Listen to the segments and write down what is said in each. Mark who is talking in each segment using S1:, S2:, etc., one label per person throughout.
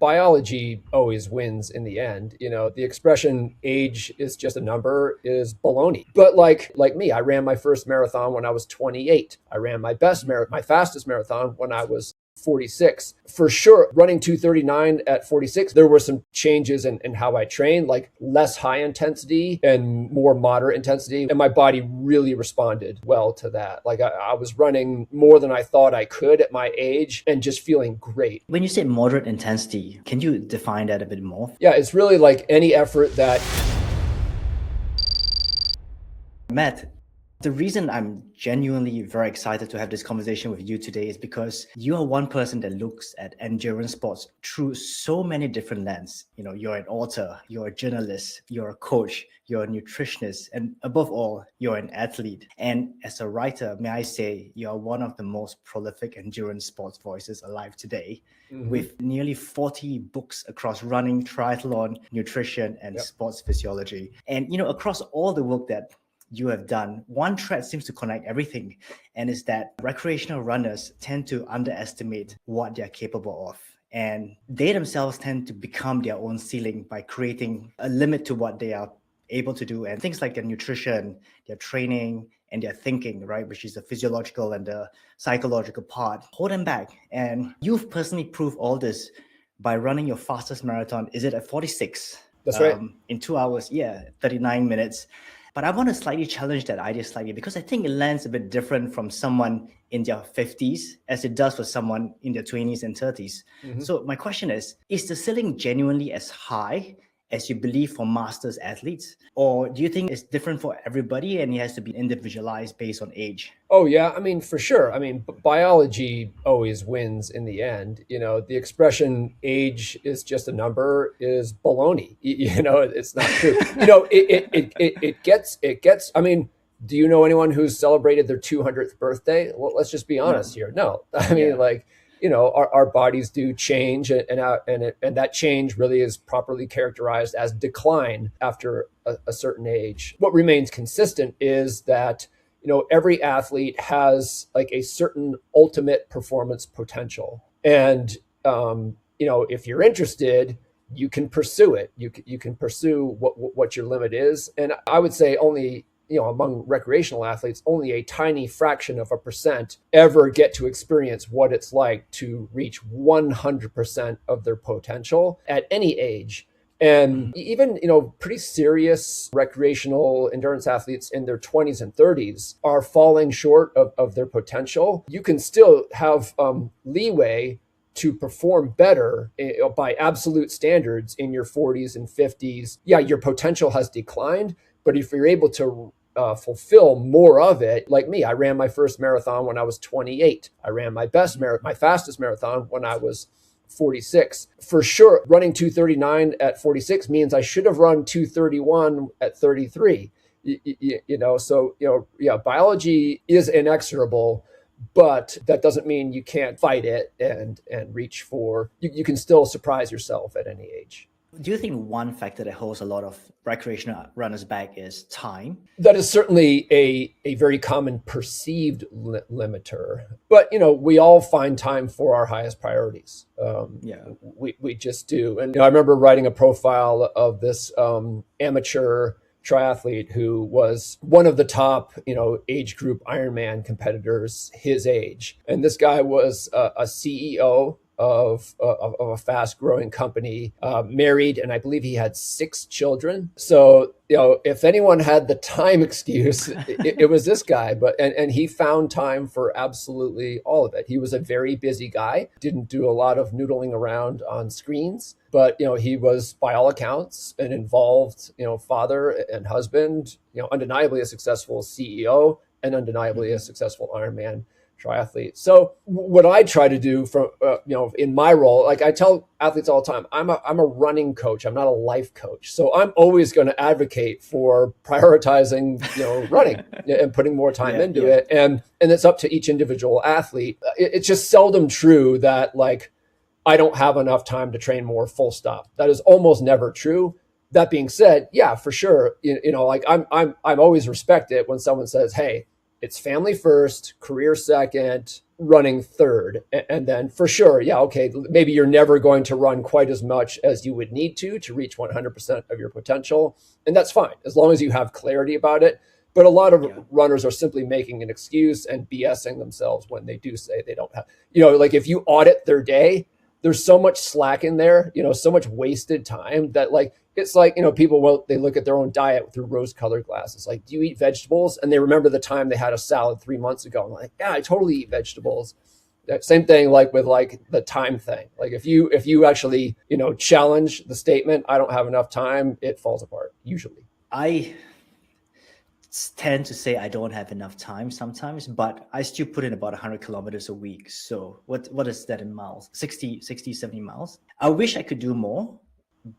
S1: biology always wins in the end. The expression age is just a number is baloney. But like me, I ran my first marathon when I was 28. I ran my fastest marathon when I was 46. For sure, running 239 at 46, there were some changes in how I trained, like less high intensity and more moderate intensity. And my body really responded well to that. Like I was running more than I thought I could at my age and just feeling great.
S2: When you say moderate intensity, can you define that a bit more?
S1: Yeah, it's really like any effort that...
S2: Matt, the reason I'm genuinely very excited to have this conversation with you today is because you are one person that looks at endurance sports through so many different lenses. You're an author, you're a journalist, you're a coach, you're a nutritionist, and above all, you're an athlete. And as a writer, may I say, you are one of the most prolific endurance sports voices alive today, with nearly 40 books across running, triathlon, nutrition, and sports physiology. And, across all the work that you have done, one thread seems to connect everything, and is that recreational runners tend to underestimate what they're capable of. And they themselves tend to become their own ceiling by creating a limit to what they are able to do. And things like their nutrition, their training, and their thinking, right, which is the physiological and the psychological part, hold them back. And you've personally proved all this by running your fastest marathon. Is it at 46?
S1: That's right.
S2: In 2 hours, 39 minutes. But I want to slightly challenge that idea slightly, because I think it lands a bit different from someone in their 50s as it does for someone in their 20s and 30s. So my question is the ceiling genuinely as high as you believe for masters athletes? Or do you think it's different for everybody and it has to be individualized based on age?
S1: Oh, yeah. I mean, for sure. I mean, biology always wins in the end. The expression age is just a number is baloney. It's not true. It gets, I mean, do you know anyone who's celebrated their 200th birthday? Well, let's just be honest here. No, I mean, our bodies do change, and that change really is properly characterized as decline after a certain age. What remains consistent is that every athlete has like a certain ultimate performance potential, and if you're interested, you can pursue it. You can pursue what your limit is, and I would say only among recreational athletes, only a tiny fraction of a percent ever get to experience what it's like to reach 100% of their potential at any age. And even, pretty serious recreational endurance athletes in their 20s and 30s are falling short of their potential. You can still have leeway to perform better by absolute standards in your 40s and 50s. Yeah, your potential has declined, but if you're able to fulfill more of it, like me, I ran my first marathon when I was 28. I ran my fastest marathon when I was 46. For sure, running 239 at 46 means I should have run 231 at 33. Biology is inexorable, but that doesn't mean you can't fight it and reach for, you can still surprise yourself at any age.
S2: Do you think one factor that holds a lot of recreational runners back is time?
S1: That is certainly a very common perceived limiter. But, we all find time for our highest priorities. We just do. And I remember writing a profile of this amateur triathlete who was one of the top, age group Ironman competitors his age. And this guy was a CEO of a fast growing company, married, and I believe he had 6 children. So, if anyone had the time excuse, it was this guy. And he found time for absolutely all of it. He was a very busy guy, didn't do a lot of noodling around on screens, but he was, by all accounts, an involved father and husband, undeniably a successful CEO and undeniably a successful Ironman triathlete. So what I try to do from, in my role, like I tell athletes all the time, I'm a running coach. I'm not a life coach. So I'm always going to advocate for prioritizing, running and putting more time into it. And it's up to each individual athlete. It's just seldom true that I don't have enough time to train more, full stop. That is almost never true. That being said, yeah, for sure. I'm always respect it when someone says, hey, it's family first, career second, running third. And then for sure, yeah, okay, maybe you're never going to run quite as much as you would need to reach 100% of your potential. And that's fine, as long as you have clarity about it. But a lot of runners are simply making an excuse and BSing themselves when they do say they don't have, like if you audit their day, there's so much slack in there, so much wasted time that like, it's like, people, they look at their own diet through rose-colored glasses. Like, do you eat vegetables? And they remember the time they had a salad 3 months ago. I'm like, yeah, I totally eat vegetables. That same thing, like with like the time thing. Like if you actually, challenge the statement, I don't have enough time, it falls apart usually.
S2: I tend to say I don't have enough time sometimes, but I still put in about 100 kilometers a week. So what is that in miles? 60, 70 miles. I wish I could do more,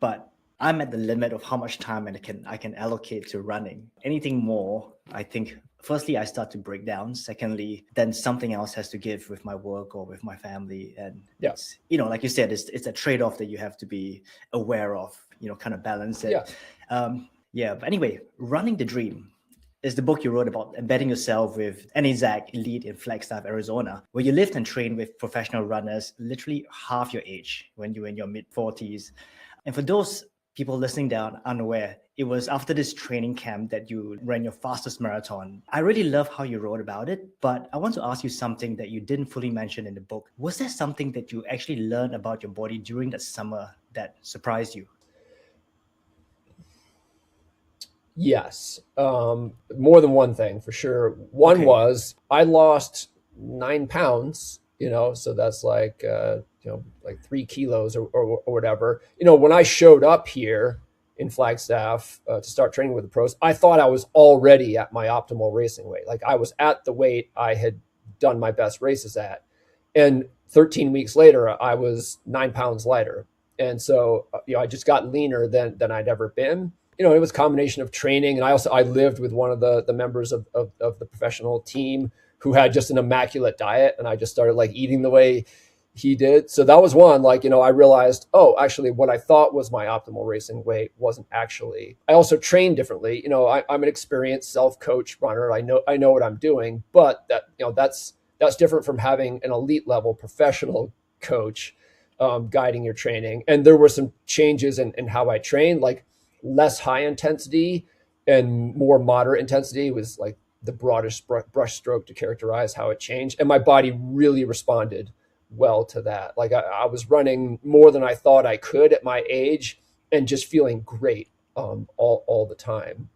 S2: but I'm at the limit of how much time I can allocate to running. Anything more, I think, firstly, I start to break down. Secondly, then something else has to give with my work or with my family. And it's, like you said, it's a trade-off that you have to be aware of, kind of balance it. But anyway, Running the Dream is the book you wrote about embedding yourself with NASAC Elite in Flagstaff, Arizona, where you lived and trained with professional runners literally half your age when you were in your mid-40s. And for those people listening down unaware, it was after this training camp that you ran your fastest marathon. I really love how you wrote about it, but I want to ask you something that you didn't fully mention in the book. Was there something that you actually learned about your body during that summer that surprised you?
S1: Yes. More than one thing for sure. One was I lost 9 pounds, so that's like, like 3 kilos or whatever. When I showed up here in Flagstaff to start training with the pros, I thought I was already at my optimal racing weight. Like I was at the weight I had done my best races at. And 13 weeks later, I was 9 pounds lighter. And so, I just got leaner than I'd ever been. It was a combination of training. And I lived with one of the members of the professional team who had just an immaculate diet. And I just started like eating the way he did. So that was one, like, I realized, actually what I thought was my optimal racing weight wasn't actually. I also train differently. I'm an experienced self-coach runner. I know what I'm doing, but that's different from having an elite level professional coach guiding your training. And there were some changes in how I trained, like less high intensity and more moderate intensity was like the broadest brush stroke to characterize how it changed. And my body really responded well to that. Like I was running more than I thought I could at my age and just feeling great all the time.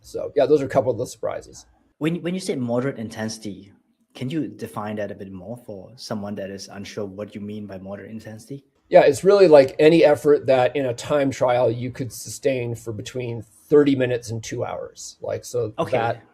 S1: So yeah, those are a couple of the surprises.
S2: When you say moderate intensity, can you define that a bit more for someone that is unsure what you mean by moderate intensity?
S1: Yeah, it's really like any effort that in a time trial you could sustain for between 30 minutes and 2 hours. Like, so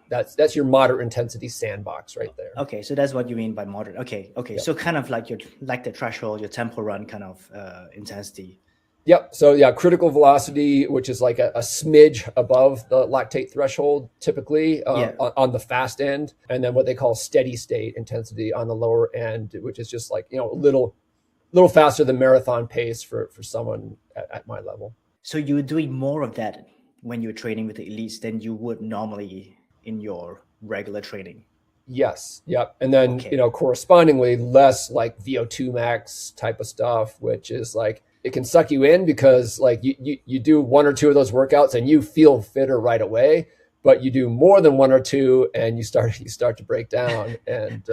S1: that's your moderate intensity sandbox right there.
S2: Okay, so that's what you mean by moderate. Okay. Yep. So kind of like the threshold, your tempo run kind of intensity.
S1: Yep. So yeah, critical velocity, which is like a smidge above the lactate threshold, typically on the fast end, and then what they call steady state intensity on the lower end, which is just like a little faster than marathon pace for someone at my level.
S2: So you were doing more of that when you were training with the elites than you would normally in your regular training?
S1: Yes. Yep. And then, correspondingly less like VO2 max type of stuff, which is like, it can suck you in because like you do 1 or 2 of those workouts and you feel fitter right away, but you do more than 1 or 2 and you start to break down. And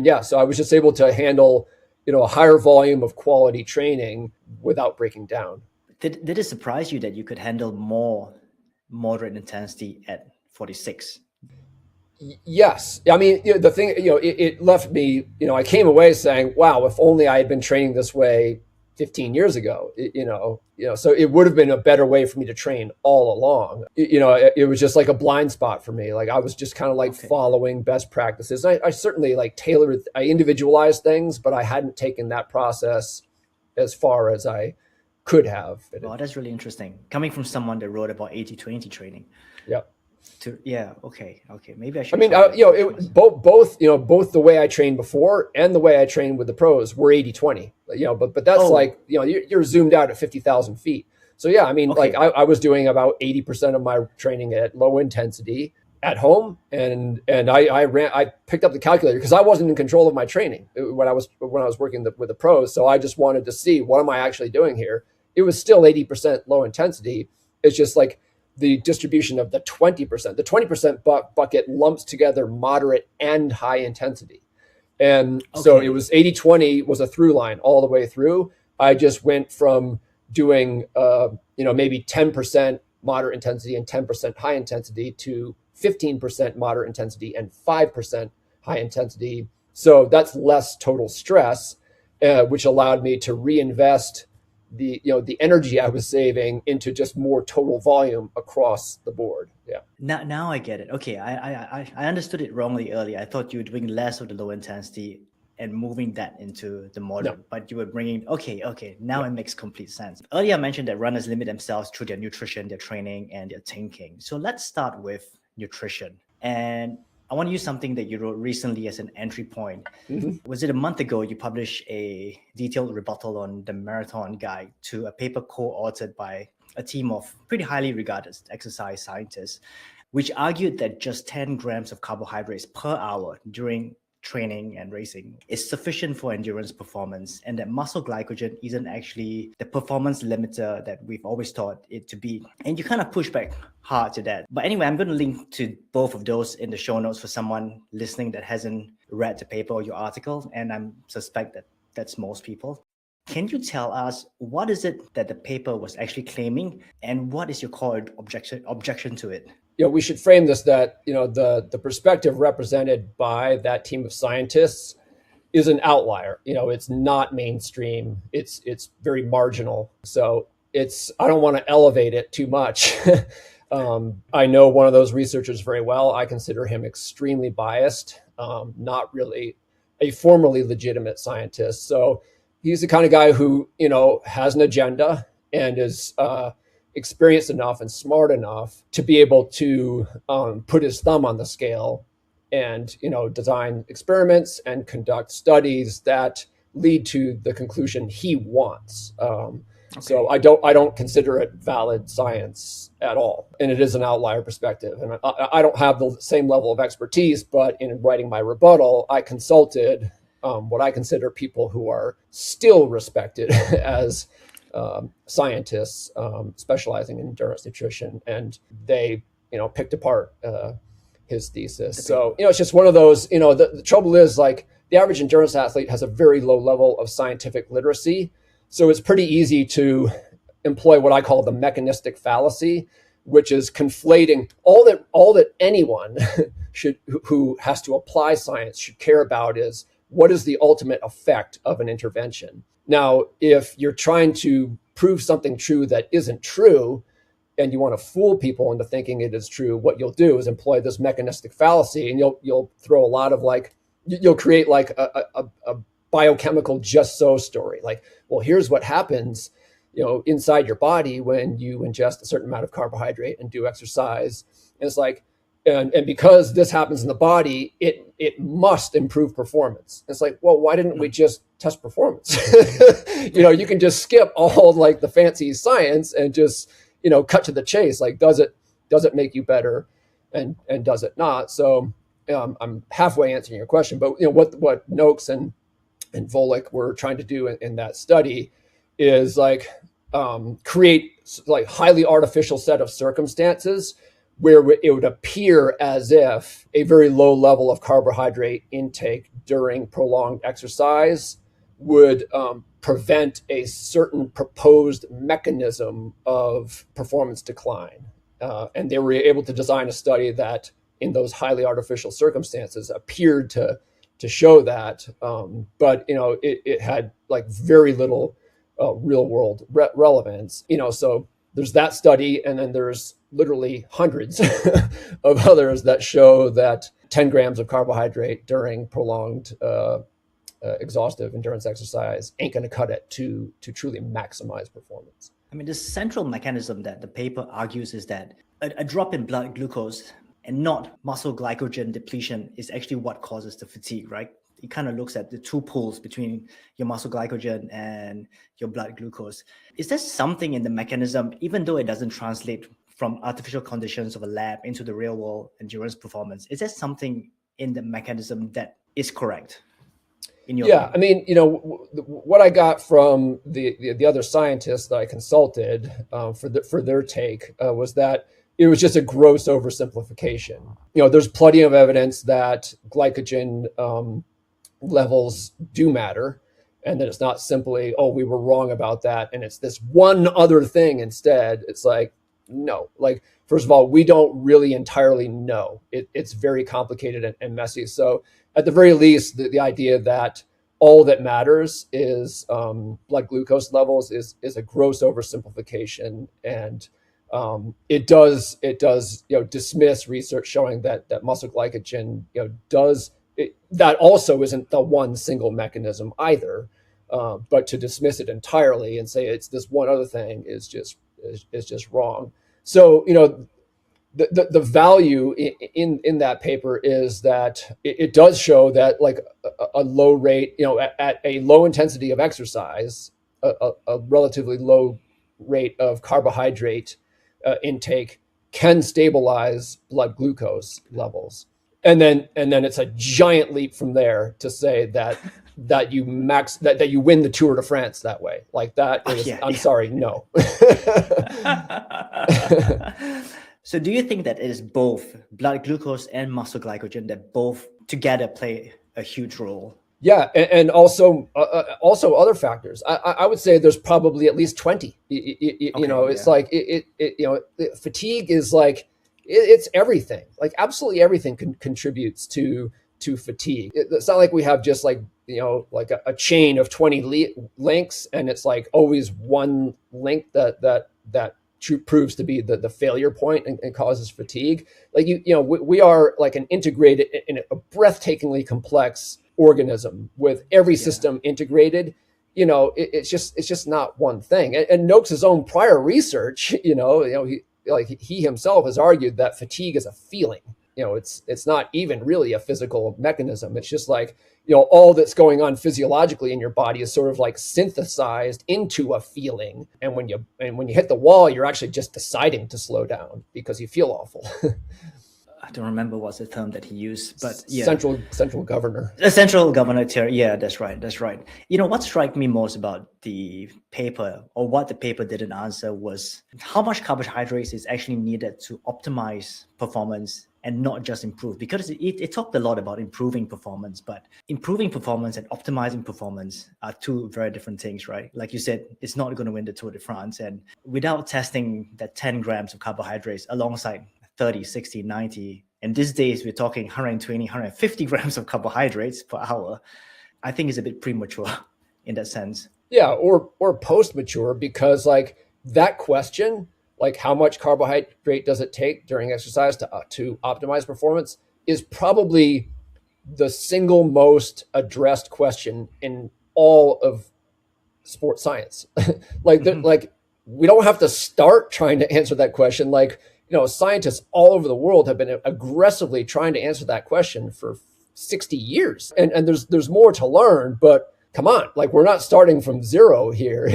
S1: yeah, so I was just able to handle, a higher volume of quality training without breaking down.
S2: Did it surprise you that you could handle more moderate intensity at 46?
S1: Yes. I mean, the thing, it left me, I came away saying, wow, if only I had been training this way 15 years ago, so it would have been a better way for me to train all along. It was just like a blind spot for me. Like I was just kind of like following best practices. I certainly like I individualized things, but I hadn't taken that process as far as I could have.
S2: Wow, that's really interesting. Coming from someone that wrote about 80-20 training.
S1: Yeah.
S2: Okay. Maybe I should.
S1: I mean, both the way I trained before and the way I trained with the pros were 80-20. But that's like you're zoomed out at 50,000 feet. So yeah, I mean, like I was doing about 80% of my training at low intensity, at home, and I picked up the calculator because I wasn't in control of my training when I was working with the pros. So I just wanted to see, what am I actually doing here? It was still 80% low intensity. It's just like the distribution of the 20%. The 20% bucket lumps together moderate and high intensity. And so it was 80-20 was a through line all the way through. I just went from doing, maybe 10% moderate intensity and 10% high intensity to 15% moderate intensity and 5% high intensity. So that's less total stress, which allowed me to reinvest the energy I was saving into just more total volume across the board. Yeah.
S2: Now I get it. Okay, I understood it wrongly earlier. I thought you were doing less of the low intensity and moving that into the moderate, but you were bringing, okay, now it makes complete sense. Earlier I mentioned that runners limit themselves through their nutrition, their training, and their thinking. So let's start with nutrition. And I want to use something that you wrote recently as an entry point.
S1: Mm-hmm.
S2: Was it a month ago you published a detailed rebuttal on the marathon guide to a paper co-authored by a team of pretty highly regarded exercise scientists, which argued that just 10 grams of carbohydrates per hour during training and racing is sufficient for endurance performance, and that muscle glycogen isn't actually the performance limiter that we've always thought it to be. And you kind of push back hard to that. But anyway, I'm going to link to both of those in the show notes for someone listening that hasn't read the paper or your article, and I suspect that that's most people. Can you tell us what is it that the paper was actually claiming, and what is your core objection to it?
S1: We should frame this that, the perspective represented by that team of scientists is an outlier. It's not mainstream. It's very marginal. So I don't want to elevate it too much. I know one of those researchers very well. I consider him extremely biased, not really a formally legitimate scientist. So he's the kind of guy who, has an agenda and is experienced enough and smart enough to be able to put his thumb on the scale and, design experiments and conduct studies that lead to the conclusion he wants. So I don't consider it valid science at all. And it is an outlier perspective. And I don't have the same level of expertise, but in writing my rebuttal, I consulted what I consider people who are still respected as scientists specializing in endurance nutrition, and they, picked apart his thesis. So, it's just one of those, the trouble is, like, the average endurance athlete has a very low level of scientific literacy. So it's pretty easy to employ what I call the mechanistic fallacy, which is conflating all that anyone who has to apply science should care about is, what is the ultimate effect of an intervention? Now, if you're trying to prove something true that isn't true, and you want to fool people into thinking it is true, what you'll do is employ this mechanistic fallacy, and you'll throw a lot of you'll create like a biochemical just so story. Like, well, here's what happens, inside your body when you ingest a certain amount of carbohydrate and do exercise. And it's like, and because this happens in the body, it must improve performance. It's like, well, why didn't we just test performance? You can just skip all like the fancy science and just, cut to the chase. Like, does it make you better, and does it not? So I'm halfway answering your question, but what Noakes and Volek were trying to do in that study is create like highly artificial set of circumstances where it would appear as if a very low level of carbohydrate intake during prolonged exercise would prevent a certain proposed mechanism of performance decline. And they were able to design a study that, in those highly artificial circumstances, appeared to show that. But, it had like very little real world relevance. So there's that study, and then there's literally hundreds of others that show that 10 grams of carbohydrate during prolonged exhaustive endurance exercise ain't going to cut it to truly maximize performance.
S2: I mean, the central mechanism that the paper argues is that a drop in blood glucose and not muscle glycogen depletion is actually what causes the fatigue, right? It kind of looks at the two pools between your muscle glycogen and your blood glucose. Is there something in the mechanism, even though it doesn't translate from artificial conditions of a lab into the real world endurance performance. Is there something in the mechanism that is correct in your
S1: Yeah,
S2: view?
S1: I mean, what I got from the other scientists that I consulted for their take was that it was just a gross oversimplification. There's plenty of evidence that glycogen levels do matter, and that it's not simply, oh, we were wrong about that, and it's this one other thing instead. It's like, no, like, first of all, we don't really entirely know. It's very complicated and messy. So at the very least, the idea that all that matters is blood glucose levels is a gross oversimplification, and it does dismiss research showing that muscle glycogen does that also isn't the one single mechanism either. But to dismiss it entirely and say it's this one other thing is just wrong. So the value in that paper is that it does show that like a low rate, at a low intensity of exercise, a relatively low rate of carbohydrate intake can stabilize blood glucose levels. And then it's a giant leap from there to say that you win the Tour de France that way. Like that is, I'm sorry, no.
S2: So do you think that it is both blood glucose and muscle glycogen that both together play a huge role?
S1: Yeah, and also other factors. I would say there's probably at least 20. It's like fatigue is like it's everything. Like absolutely everything contributes to fatigue. It's not like we have just like like a chain of 20 links, and it's like always one link that proves to be the failure point and causes fatigue. Like we are like an integrated in a breathtakingly complex organism with every system integrated. It's just not one thing. And Noakes' own prior research, he himself has argued that fatigue is a feeling. It's not even really a physical mechanism. It's just like, all that's going on physiologically in your body is sort of like synthesized into a feeling. And when you hit the wall, you're actually just deciding to slow down because you feel awful.
S2: I don't remember what's the term that he used, but yeah.
S1: Central governor.
S2: The central governor theory. Yeah, that's right. What struck me most about the paper, or what the paper didn't answer, was how much carbohydrates is actually needed to optimize performance and not just improve. Because it talked a lot about improving performance, but improving performance and optimizing performance are two very different things, right? Like you said, it's not going to win the Tour de France. And without testing that 10 grams of carbohydrates alongside 30, 60, 90, and these days we're talking 120, 150 grams of carbohydrates per hour, I think is a bit premature in that sense.
S1: Yeah, or post-mature, because like that question, like how much carbohydrate does it take during exercise to optimize performance, is probably the single most addressed question in all of sports science. Like we don't have to start trying to answer that question. Like, scientists all over the world have been aggressively trying to answer that question for 60 years. And there's more to learn, but come on, like we're not starting from zero here.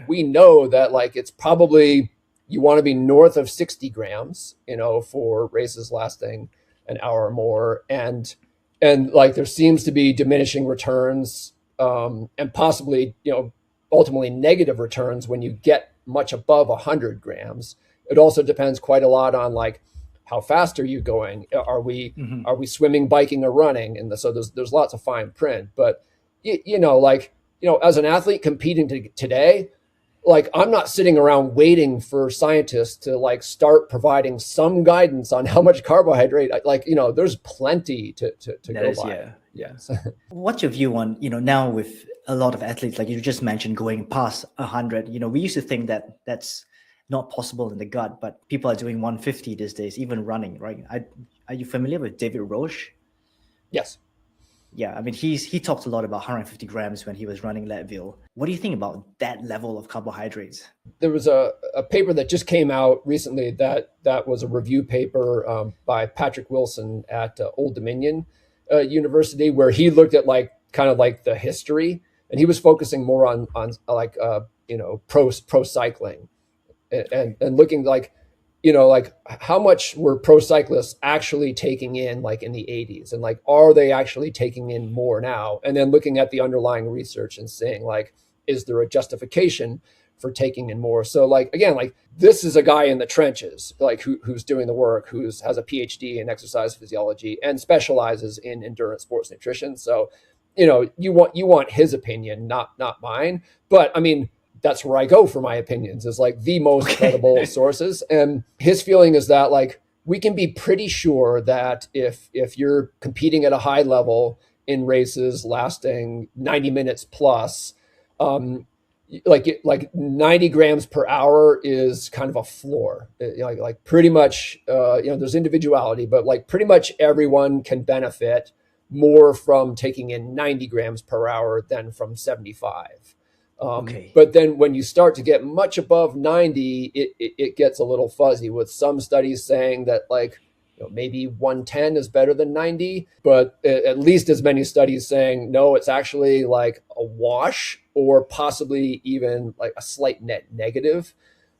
S1: We know that like it's probably, you want to be north of 60 grams, for races lasting an hour or more. And like there seems to be diminishing returns, and possibly, ultimately negative returns when you get much above 100 grams. It also depends quite a lot on like how fast are you going? Are we swimming, biking, or running? And so there's lots of fine print. But as an athlete competing today, like I'm not sitting around waiting for scientists to like start providing some guidance on how much carbohydrate. There's plenty to go by.
S2: Yeah. What's your view on now with a lot of athletes, like you just mentioned, going past 100? We used to think that that's not possible in the gut, but people are doing 150 these days, even running, right? Are you familiar with David Roche?
S1: Yes.
S2: Yeah, I mean, he talked a lot about 150 grams when he was running Leadville. What do you think about that level of carbohydrates?
S1: There was a paper that just came out recently that was a review paper by Patrick Wilson at Old Dominion University, where he looked at like kind of like the history, and he was focusing more on like pro cycling. And looking like like how much were pro cyclists actually taking in like in the 80s, and like are they actually taking in more now, and then looking at the underlying research and saying like, is there a justification for taking in more? So like, again, like this is a guy in the trenches, like who's doing the work, has a PhD in exercise physiology and specializes in endurance sports nutrition. So you want his opinion, not mine. But I mean, that's where I go for my opinions, is like the most credible sources. And his feeling is that like we can be pretty sure that if you're competing at a high level in races lasting 90 minutes plus, like 90 grams per hour is kind of a floor. Like pretty much, there's individuality, but like pretty much everyone can benefit more from taking in 90 grams per hour than from 75. But then when you start to get much above 90, it gets a little fuzzy, with some studies saying that like, maybe 110 is better than 90, but at least as many studies saying, no, it's actually like a wash, or possibly even like a slight net negative.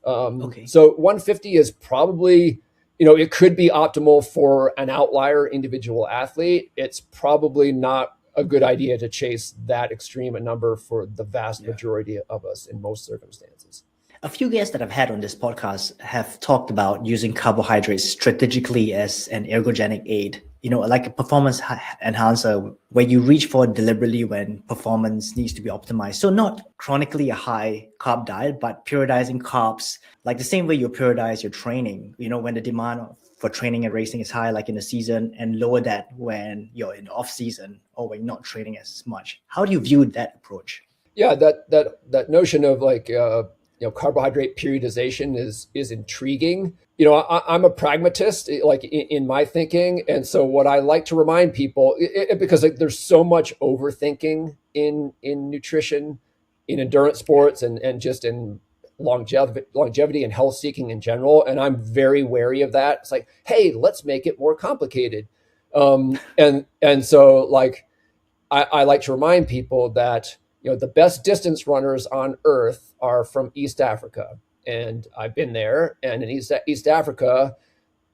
S1: So 150 is probably, it could be optimal for an outlier individual athlete. It's probably not a good idea to chase that extreme a number for the vast majority of us in most circumstances.
S2: A few guests that I've had on this podcast have talked about using carbohydrates strategically as an ergogenic aid, like a performance enhancer where you reach for it deliberately when performance needs to be optimized. So not chronically a high carb diet, but periodizing carbs, like the same way you periodize your training, when the demand for training and racing is high, like in the season, and lower that when you're in off season or when you're not training as much. How do you view that approach?
S1: Yeah, that notion of like, carbohydrate periodization is intriguing. I'm a pragmatist, like in my thinking. And so what I like to remind people, because like, there's so much overthinking in nutrition, in endurance sports, and just in longevity and health seeking in general. And I'm very wary of that. It's like, hey, let's make it more complicated. And so like, I like to remind people that, the best distance runners on earth are from East Africa. And I've been there. And in East Africa,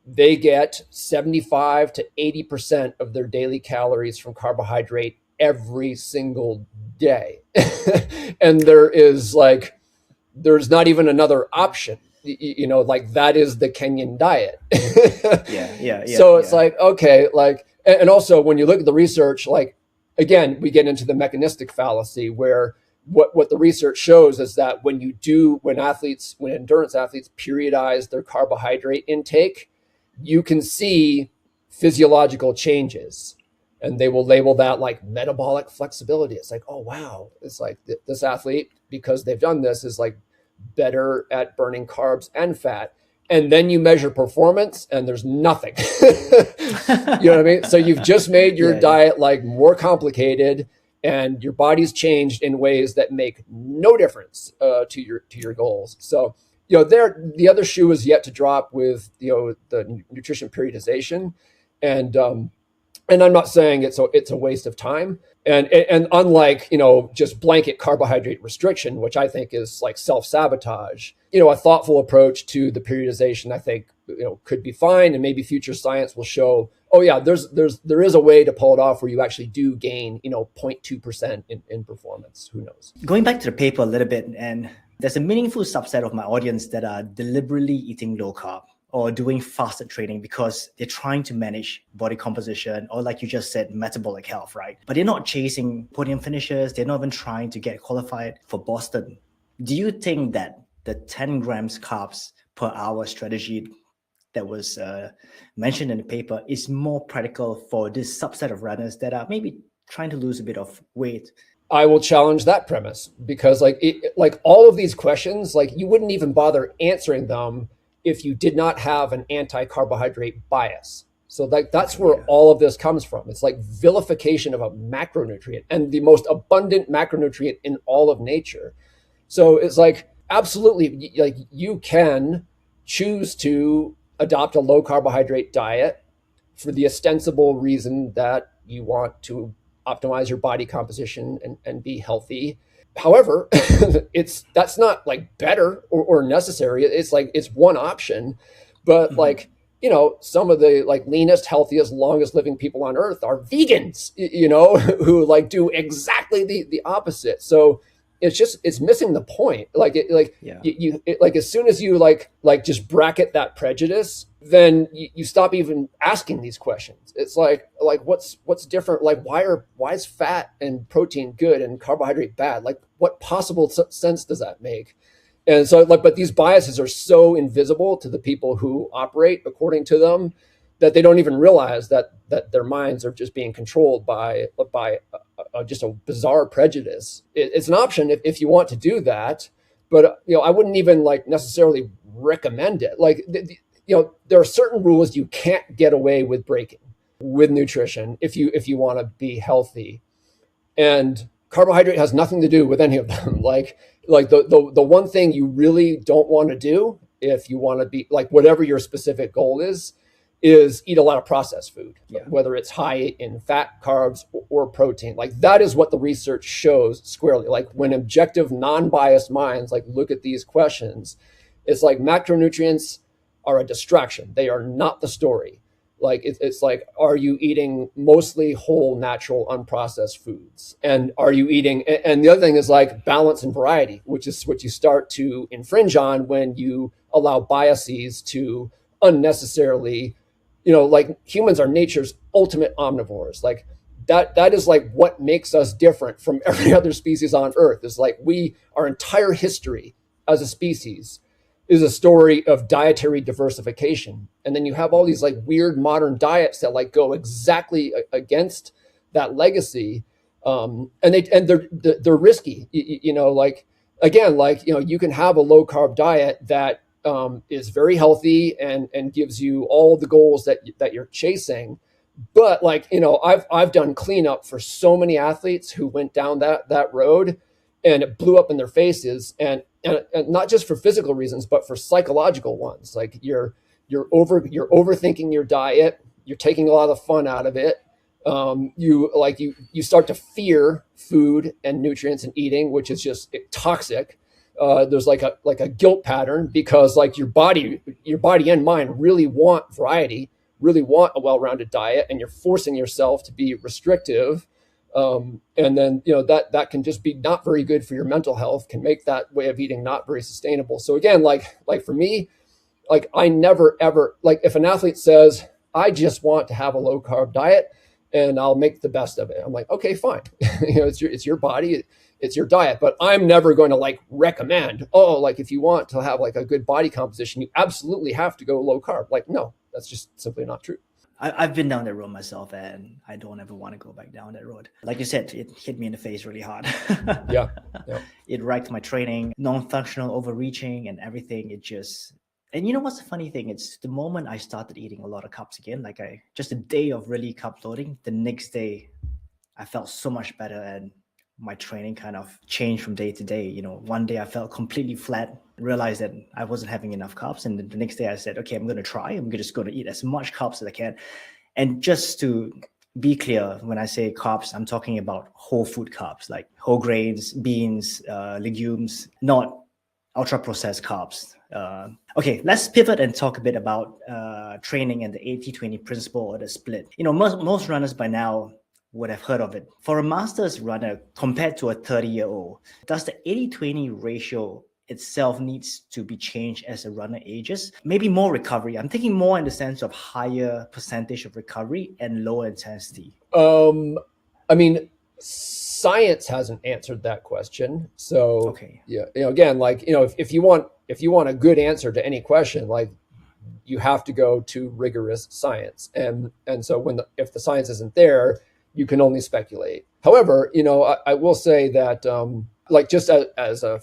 S1: they get 75 to 80% of their daily calories from carbohydrate every single day. And there's not even another option. Like that is the Kenyan diet. So it's like, okay, like, and also when you look at the research, like, again, we get into the mechanistic fallacy where what the research shows is that when endurance athletes periodize their carbohydrate intake, you can see physiological changes, and they will label that like metabolic flexibility. It's like, oh, wow. It's like this athlete, because they've done this, is like better at burning carbs and fat. And then you measure performance and there's nothing. You know what I mean? So you've just made your diet like more complicated, and your body's changed in ways that make no difference to your goals. So, the other shoe is yet to drop with, the nutrition periodization. And I'm not saying it's a waste of time. And unlike, just blanket carbohydrate restriction, which I think is like self-sabotage, a thoughtful approach to the periodization, I think, could be fine. And maybe future science will show, oh yeah, there is a way to pull it off where you actually do gain, 0.2% in performance. Who knows?
S2: Going back to the paper a little bit, and there's a meaningful subset of my audience that are deliberately eating low carb or doing fasted training because they're trying to manage body composition, or like you just said, metabolic health, right? But they're not chasing podium finishes. They're not even trying to get qualified for Boston. Do you think that the 10 grams carbs per hour strategy that was mentioned in the paper is more practical for this subset of runners that are maybe trying to lose a bit of weight?
S1: I will challenge that premise, because like all of these questions, like you wouldn't even bother answering them if you did not have an anti-carbohydrate bias. So that's where all of this comes from. It's like vilification of a macronutrient, and the most abundant macronutrient in all of nature. So it's like, absolutely, like you can choose to adopt a low carbohydrate diet for the ostensible reason that you want to optimize your body composition and be healthy. However, that's not like better or necessary. It's like, it's one option, But like, you know, some of the like leanest, healthiest, longest living people on earth are vegans, you know, who like do exactly the opposite. So it's missing the point. Like
S2: Yeah.
S1: like as soon as you like just bracket that prejudice, then you stop even asking these questions. It's like what's different? Like why is fat and protein good and carbohydrate bad? Like what possible sense does that make? And so like, but these biases are so invisible to the people who operate according to them that they don't even realize that their minds are just being controlled by just a bizarre prejudice. It's an option if you want to do that, but you know, I wouldn't even like necessarily recommend it. Like you know, there are certain rules you can't get away with breaking with nutrition if you want to be healthy, and carbohydrate has nothing to do with any of them. Like the one thing you really don't want to do if you want to be like whatever your specific goal is eat a lot of processed food, whether it's high in fat, carbs, or protein. Like that is what the research shows squarely. Like when objective, non-biased minds like look at these questions, it's like macronutrients are a distraction. They are not the story. Like it's like, are you eating mostly whole, natural, unprocessed foods? And are you eating, and the other thing is like balance and variety, which is what you start to infringe on when you allow biases to unnecessarily, you know, like humans are nature's ultimate omnivores. Like that is like what makes us different from every other species on earth. Is like our entire history as a species is a story of dietary diversification. And then you have all these like weird modern diets that like go exactly against that legacy. And they're risky, you know, like, again, like, you know, you can have a low carb diet that is very healthy and gives you all the goals that you're chasing. But like, you know, I've done cleanup for so many athletes who went down that road, and it blew up in their faces, and not just for physical reasons, but for psychological ones. Like you're overthinking your diet. You're taking a lot of fun out of it. You start to fear food and nutrients and eating, which is just toxic. There's like a guilt pattern because like your body and mind really want variety, really want a well-rounded diet, and you're forcing yourself to be restrictive. And then, you know, that can just be not very good for your mental health, can make that way of eating not very sustainable. So again, like for me, like I never, ever, like if an athlete says, I just want to have a low carb diet and I'll make the best of it, I'm like, okay, fine. You know, it's your body, it's your diet, but I'm never going to like recommend, oh, like if you want to have like a good body composition, you absolutely have to go low carb. Like, no, that's just simply not true.
S2: I've been down that road myself, and I don't ever want to go back down that road. Like you said, it hit me in the face really hard.
S1: Yeah.
S2: It wrecked my training, non-functional overreaching and everything. And you know what's the funny thing? It's the moment I started eating a lot of carbs again, like just a day of really carb loading, the next day I felt so much better, and my training kind of changed from day to day. You know, one day I felt completely flat, realized that I wasn't having enough carbs. And then the next day I said, okay, I'm going to try. I'm just going to eat as much carbs as I can. And just to be clear, when I say carbs, I'm talking about whole food carbs, like whole grains, beans, legumes, not ultra processed carbs. Okay, let's pivot and talk a bit about training and the 80-20 principle, or the split. You know, most runners by now would have heard of it. For a master's runner compared to a 30-year-old, does the 80-20 ratio itself needs to be changed as a runner ages? Maybe more recovery. I'm thinking more in the sense of higher percentage of recovery and lower intensity.
S1: I mean, science hasn't answered that question. So
S2: okay.
S1: Yeah, you know, again, like, you know, if you want a good answer to any question, like you have to go to rigorous science. And so if the science isn't there, you can only speculate. However, you know, I will say that, like just as a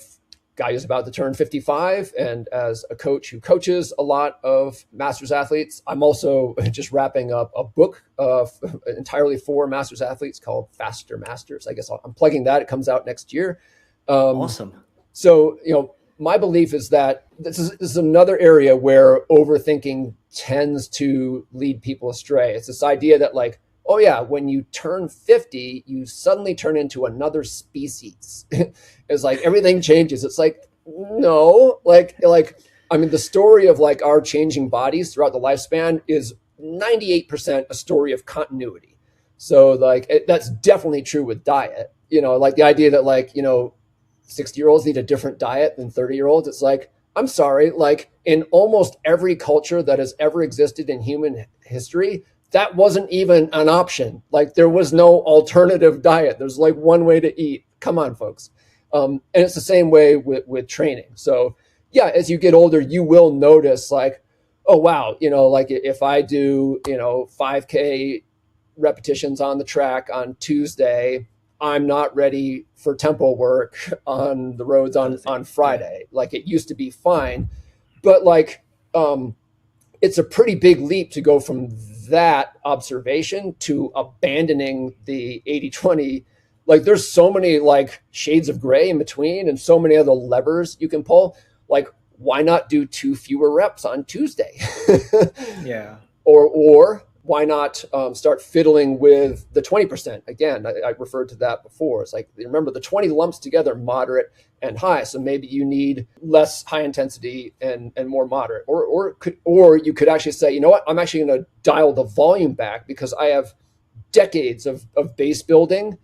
S1: guy who's about to turn 55 and as a coach who coaches a lot of masters athletes, I'm also just wrapping up a book entirely for masters athletes called Faster Masters. I guess I'm plugging that. It comes out next year.
S2: Awesome.
S1: So, you know, my belief is that this is another area where overthinking tends to lead people astray. It's this idea that like, oh yeah, when you turn 50, you suddenly turn into another species. It's like everything changes. It's like, no, like I mean, the story of like our changing bodies throughout the lifespan is 98% a story of continuity. So like that's definitely true with diet. Like the idea that like, 60-year-olds need a different diet than 30-year-olds. It's like, I'm sorry, like in almost every culture that has ever existed in human history, that wasn't even an option. Like there was no alternative diet. There's like one way to eat. Come on, folks. And it's the same way with training. So yeah, as you get older, you will notice like, oh, wow, like if I do, 5K repetitions on the track on Tuesday, I'm not ready for tempo work on the roads on Friday. Yeah. Like it used to be fine, but like, it's a pretty big leap to go from that observation to abandoning the 80-20. Like there's so many like shades of gray in between and so many other levers you can pull. Like, why not do 2 fewer reps on Tuesday?
S2: Yeah.
S1: Or why not start fiddling with the 20%? Again, I referred to that before. It's like, remember the 20 lumps together, moderate and high. So maybe you need less high intensity and more moderate. Or you could actually say, you know what, I'm actually going to dial the volume back because I have decades of base building.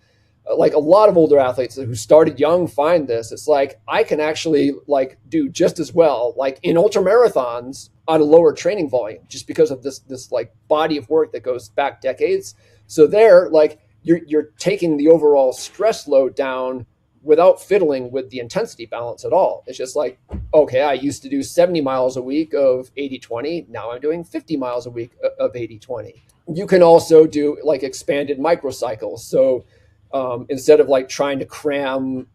S1: Like a lot of older athletes who started young find this. It's like, I can actually like do just as well, like in ultra marathons on a lower training volume, just because of this like body of work that goes back decades. So there, like you're taking the overall stress load down without fiddling with the intensity balance at all. It's just like, okay, I used to do 70 miles a week of 80-20. Now I'm doing 50 miles a week of 80-20. You can also do like expanded microcycles. So instead of like trying to cram,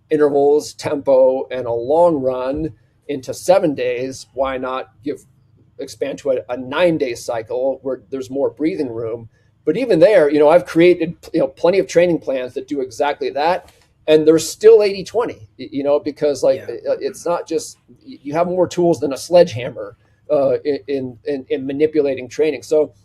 S1: intervals, tempo, and a long run into 7 days, why not expand to a 9-day cycle where there's more breathing room? But even there, I've created, plenty of training plans that do exactly that. And they're still 80-20, because like it's not just, you have more tools than a sledgehammer in manipulating training. So,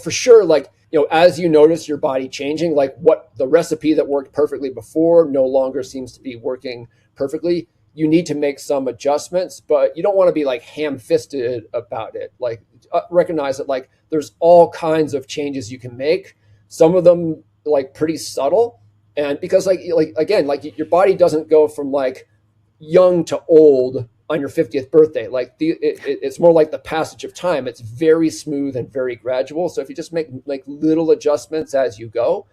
S1: for sure, like, as you notice your body changing, like what the recipe that worked perfectly before no longer seems to be working perfectly, you need to make some adjustments, but you don't want to be like ham-fisted about it. Like recognize that like there's all kinds of changes you can make. Some of them like pretty subtle. And because like again, like your body doesn't go from like young to old on your 50th birthday. Like it's more like the passage of time. It's very smooth and very gradual. So if you just make like little adjustments as you go,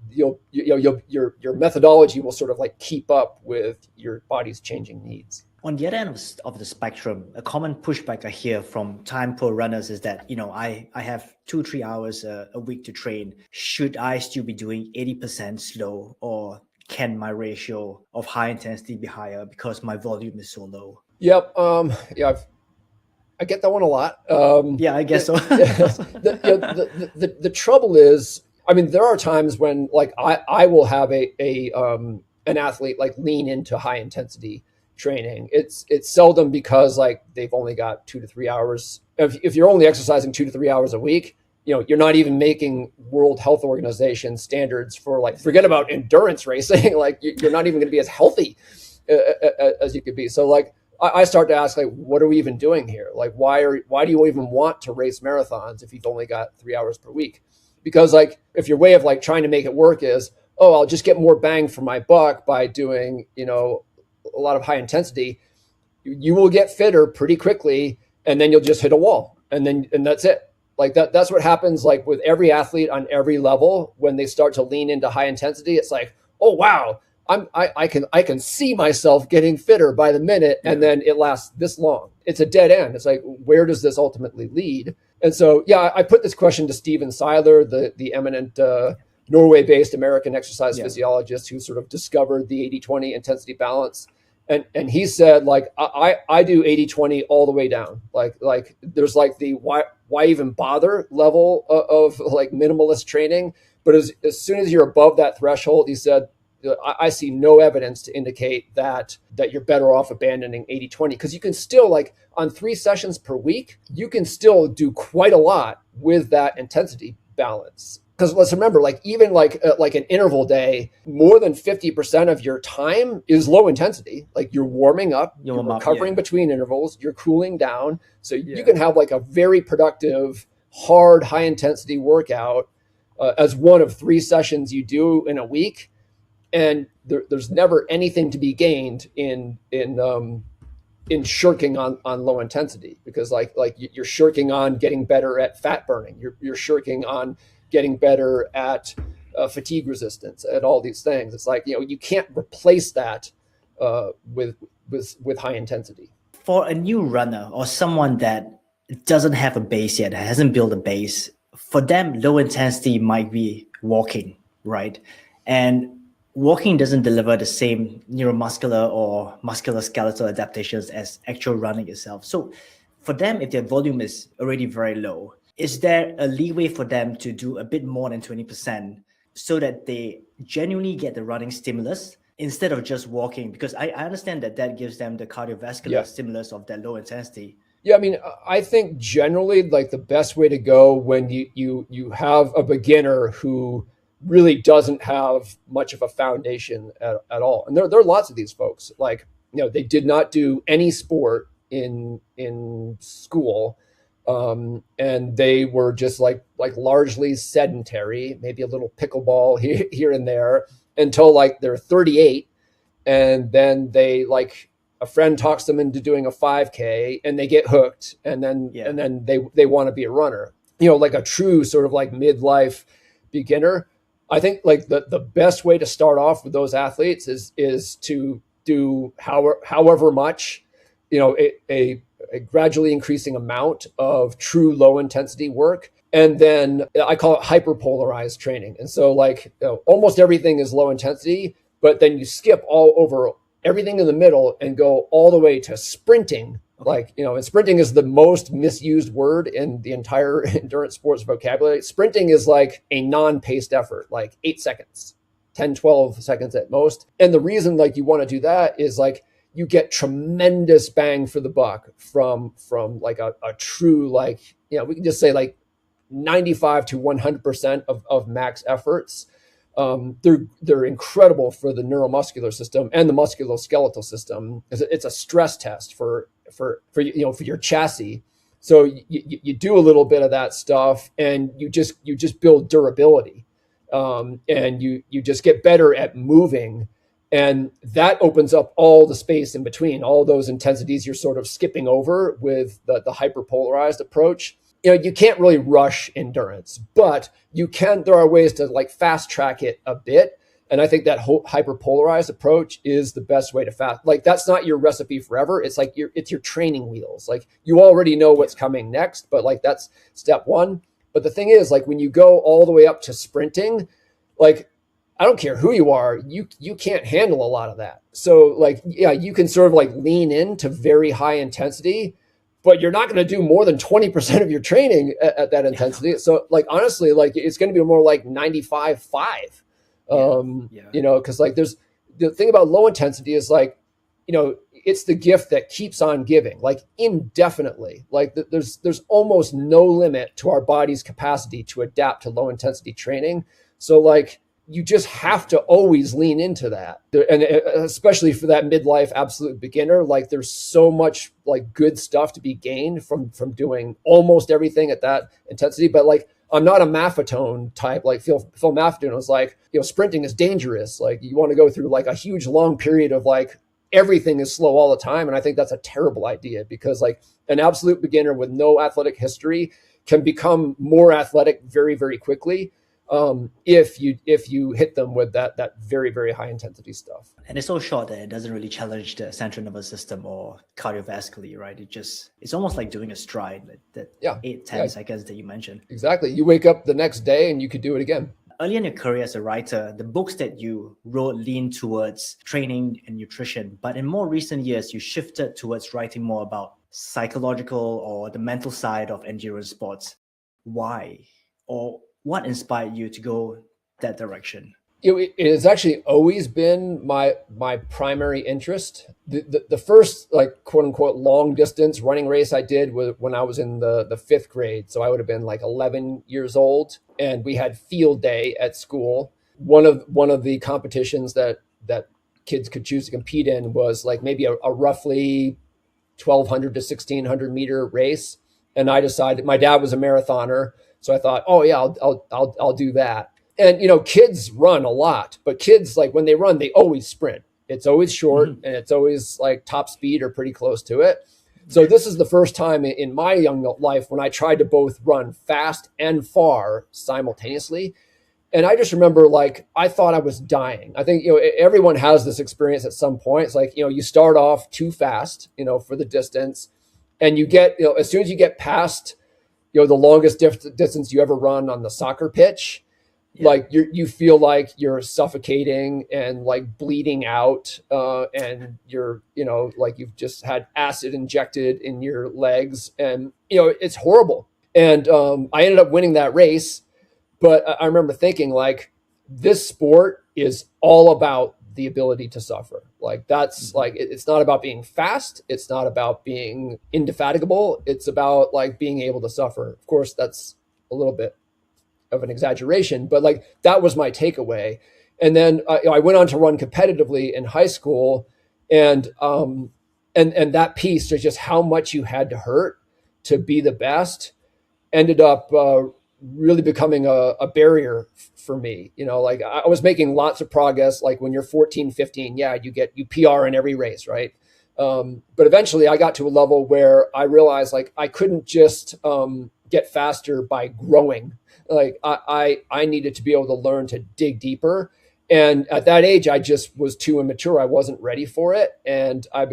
S1: your methodology will sort of like keep up with your body's changing needs.
S2: On the other end of the spectrum, a common pushback I hear from time pro runners is that, I have 2-3 hours a week to train. Should I still be doing 80% slow, or can my ratio of high intensity be higher because my volume is so low?
S1: Yep. I get that one a lot.
S2: Yeah, I guess so.
S1: The trouble is, I mean, there are times when like I will have an athlete like lean into high intensity training. It's seldom because like they've only got 2 to 3 hours. If you're only exercising 2 to 3 hours a week, you're not even making World Health Organization standards for like, forget about endurance racing. Like you're not even going to be as healthy as you could be. So like I start to ask like, what are we even doing here? Like, why do you even want to race marathons if you've only got 3 hours per week? Because like, if your way of like trying to make it work is, oh, I'll just get more bang for my buck by doing, a lot of high intensity, you will get fitter pretty quickly. And then you'll just hit a wall and that's it. Like that's what happens like with every athlete on every level. When they start to lean into high intensity, it's like, oh, wow, I can see myself getting fitter by the minute. And then it lasts this long. It's a dead end. It's like, where does this ultimately lead? And so, yeah, I put this question to Steven Seiler, the eminent Norway-based American exercise physiologist who sort of discovered the 80-20 intensity balance. And he said, like, I do 80-20 all the way down. Like there's like the why even bother level of like minimalist training. But as soon as you're above that threshold, he said, I see no evidence to indicate that you're better off abandoning 80-20, because you can still, like, on 3 sessions per week, you can still do quite a lot with that intensity balance. because let's remember, like even like an interval day, more than 50% of your time is low intensity. Like you're warming up,
S2: You
S1: you're
S2: warm up,
S1: recovering
S2: yeah.
S1: between intervals, you're cooling down. So you
S2: Yeah.
S1: can have like a very productive, hard, high intensity workout as one of 3 sessions you do in a week, and there's never anything to be gained in shirking on low intensity, because like you're shirking on getting better at fat burning, you're shirking on getting better at fatigue resistance, at all these things. It's like, you can't replace that with high intensity.
S2: For a new runner or someone that doesn't have a base yet, hasn't built a base, for them, low intensity might be walking, right? And walking doesn't deliver the same neuromuscular or musculoskeletal adaptations as actual running itself. So for them, if their volume is already very low, is there a leeway for them to do a bit more than 20% so that they genuinely get the running stimulus instead of just walking? Because I understand that gives them the cardiovascular
S1: Yeah.
S2: stimulus of that low intensity.
S1: Yeah, I mean, I think generally like the best way to go when you have a beginner who really doesn't have much of a foundation at all. And there are lots of these folks, like, they did not do any sport in school. And they were just like largely sedentary, maybe a little pickleball here and there, until like they're 38. And then they, like, a friend talks them into doing a 5K and they get hooked, and then
S2: Yeah.
S1: and then they want to be a runner. Like a true sort of like midlife beginner. I think like the best way to start off with those athletes is to do however much, a gradually increasing amount of true low intensity work. And then I call it hyperpolarized training. And so like, almost everything is low intensity, but then you skip all over everything in the middle and go all the way to sprinting. Like, and sprinting is the most misused word in the entire endurance sports vocabulary. Sprinting is like a non-paced effort, like 8 seconds, 10, 12 seconds at most. And the reason like you want to do that is like you get tremendous bang for the buck from like a true, like, we can just say like 95 to 100% of max efforts. They're incredible for the neuromuscular system and the musculoskeletal system. It's a stress test for your chassis. So you do a little bit of that stuff, and you just build durability, and you just get better at moving, and that opens up all the space in between, all those intensities you're sort of skipping over with the hyperpolarized approach. You can't really rush endurance, but there are ways to like fast track it a bit. And I think that whole hyperpolarized approach is the best way to fast. Like, that's not your recipe forever. It's like it's your training wheels. Like, you already know what's coming next, but like that's step one. But the thing is, like, when you go all the way up to sprinting, like, I don't care who you are, you can't handle a lot of that. So like, yeah, you can sort of like lean into very high intensity, but you're not going to do more than 20% of your training at that intensity. So like, honestly, like it's going to be more like 95.5. Because like there's the thing about low intensity is like, it's the gift that keeps on giving, like indefinitely. Like there's almost no limit to our body's capacity to adapt to low intensity training. So like, you just have to always lean into that. And especially for that midlife absolute beginner, like there's so much like good stuff to be gained from doing almost everything at that intensity. But like, I'm not a Maffetone type. Like Phil Maffetone was like, sprinting is dangerous. Like, you want to go through like a huge long period of like everything is slow all the time. And I think that's a terrible idea, because like an absolute beginner with no athletic history can become more athletic very, very quickly. If you hit them with that very, very high intensity stuff.
S2: And it's so short that it doesn't really challenge the central nervous system or cardiovascularly, right? It's almost like doing a stride, like that 8-10 seconds that you mentioned.
S1: Exactly. You wake up the next day and you could do it again.
S2: Early in your career as a writer, the books that you wrote lean towards training and nutrition, but in more recent years, you shifted towards writing more about psychological or the mental side of endurance sports. Why? Or what inspired you to go that direction?
S1: It has actually always been my primary interest. The first like quote unquote long distance running race I did was when I was in the fifth grade. So I would have been like 11 years old, and we had field day at school. One of the competitions that kids could choose to compete in was like maybe a roughly 1,200 to 1,600 meter race. And I decided, my dad was a marathoner, so I thought, oh yeah, I'll do that. And kids run a lot, but kids, like, when they run, they always sprint. It's always short, and it's always like top speed or pretty close to it. So this is the first time in my young life when I tried to both run fast and far simultaneously. And I just remember, like, I thought I was dying. I think, everyone has this experience at some point. It's like, you start off too fast, for the distance, and you get, as soon as you get past, the longest distance you ever run on the soccer pitch, like you feel like you're suffocating and like bleeding out, and you're, like you've just had acid injected in your legs, and, it's horrible. And I ended up winning that race. But I remember thinking, like, this sport is all about the ability to suffer. Like, that's like, it's not about being fast. It's not about being indefatigable. It's about like being able to suffer. Of course, that's a little bit of an exaggeration, but like that was my takeaway. And then I went on to run competitively in high school, and that piece of just how much you had to hurt to be the best ended up really becoming a barrier for me. Like, I was making lots of progress. Like, when you're 14, 15, yeah, you PR in every race, right? But eventually I got to a level where I realized, like, I couldn't just get faster by growing. Like, I needed to be able to learn to dig deeper. And at that age, I just was too immature. I wasn't ready for it. And I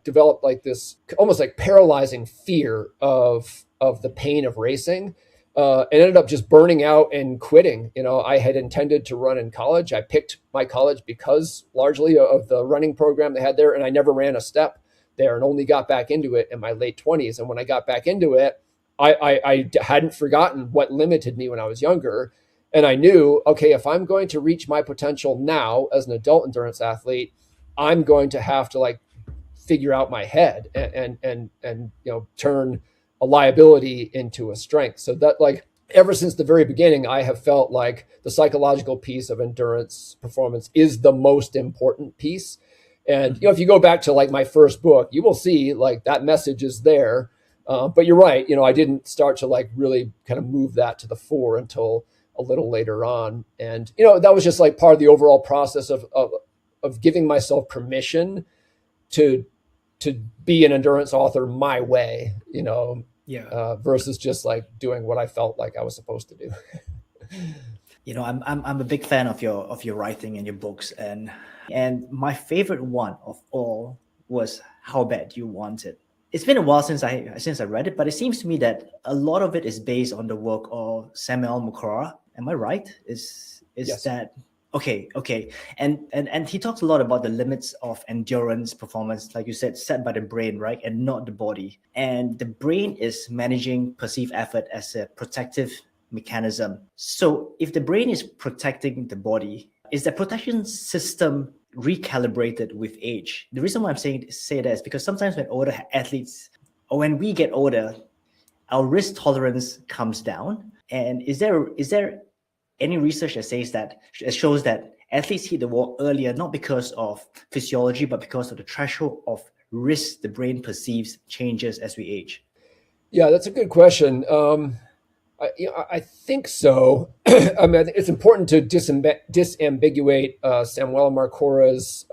S1: developed like this almost like paralyzing fear of the pain of racing, and ended up just burning out and quitting. I had intended to run in college. I picked my college because largely of the running program they had there. And I never ran a step there, and only got back into it in my late 20s. And when I got back into it, I hadn't forgotten what limited me when I was younger. And I knew, okay, if I'm going to reach my potential now as an adult endurance athlete, I'm going to have to like figure out my head and turn a liability into a strength. So that, like, ever since the very beginning, I have felt like the psychological piece of endurance performance is the most important piece. And if you go back to like my first book, you will see like that message is there. But you're right. I didn't start to like really kind of move that to the fore until a little later on. And, that was just like part of the overall process of giving myself permission to be an endurance author my way, versus just like doing what I felt like I was supposed to do.
S2: I'm a big fan of your writing and your books, and my favorite one of all was How Bad You Want It. It's been a while since I read it, but it seems to me that a lot of it is based on the work of Samuel McCraw. Am I right? Is
S1: Yes.
S2: that okay? And he talks a lot about the limits of endurance performance, like you said, set by the brain, right, and not the body. And the brain is managing perceived effort as a protective mechanism. So if the brain is protecting the body, is the protection system recalibrated with age? The reason why I'm say that is because sometimes when older athletes, or when we get older, our risk tolerance comes down. And is there any research that shows that athletes hit the wall earlier, not because of physiology, but because of the threshold of risk the brain perceives changes as we age?
S1: Yeah, that's a good question. I think so. I mean, I think it's important to disambiguate Samuel Marcora's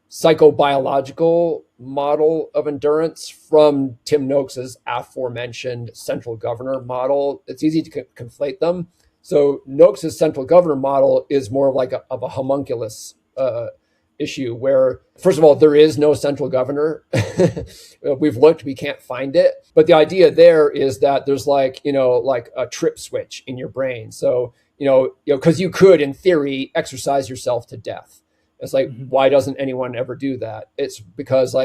S1: psychobiological model of endurance from Tim Noakes's aforementioned central governor model. It's easy to conflate them. So Noakes's central governor model is more of like a homunculus issue where, first of all, there is no central governor. We've looked, we can't find it. But the idea there is that there's like a trip switch in your brain. So, because you could, in theory, exercise yourself to death. It's like, why doesn't anyone ever do that? It's because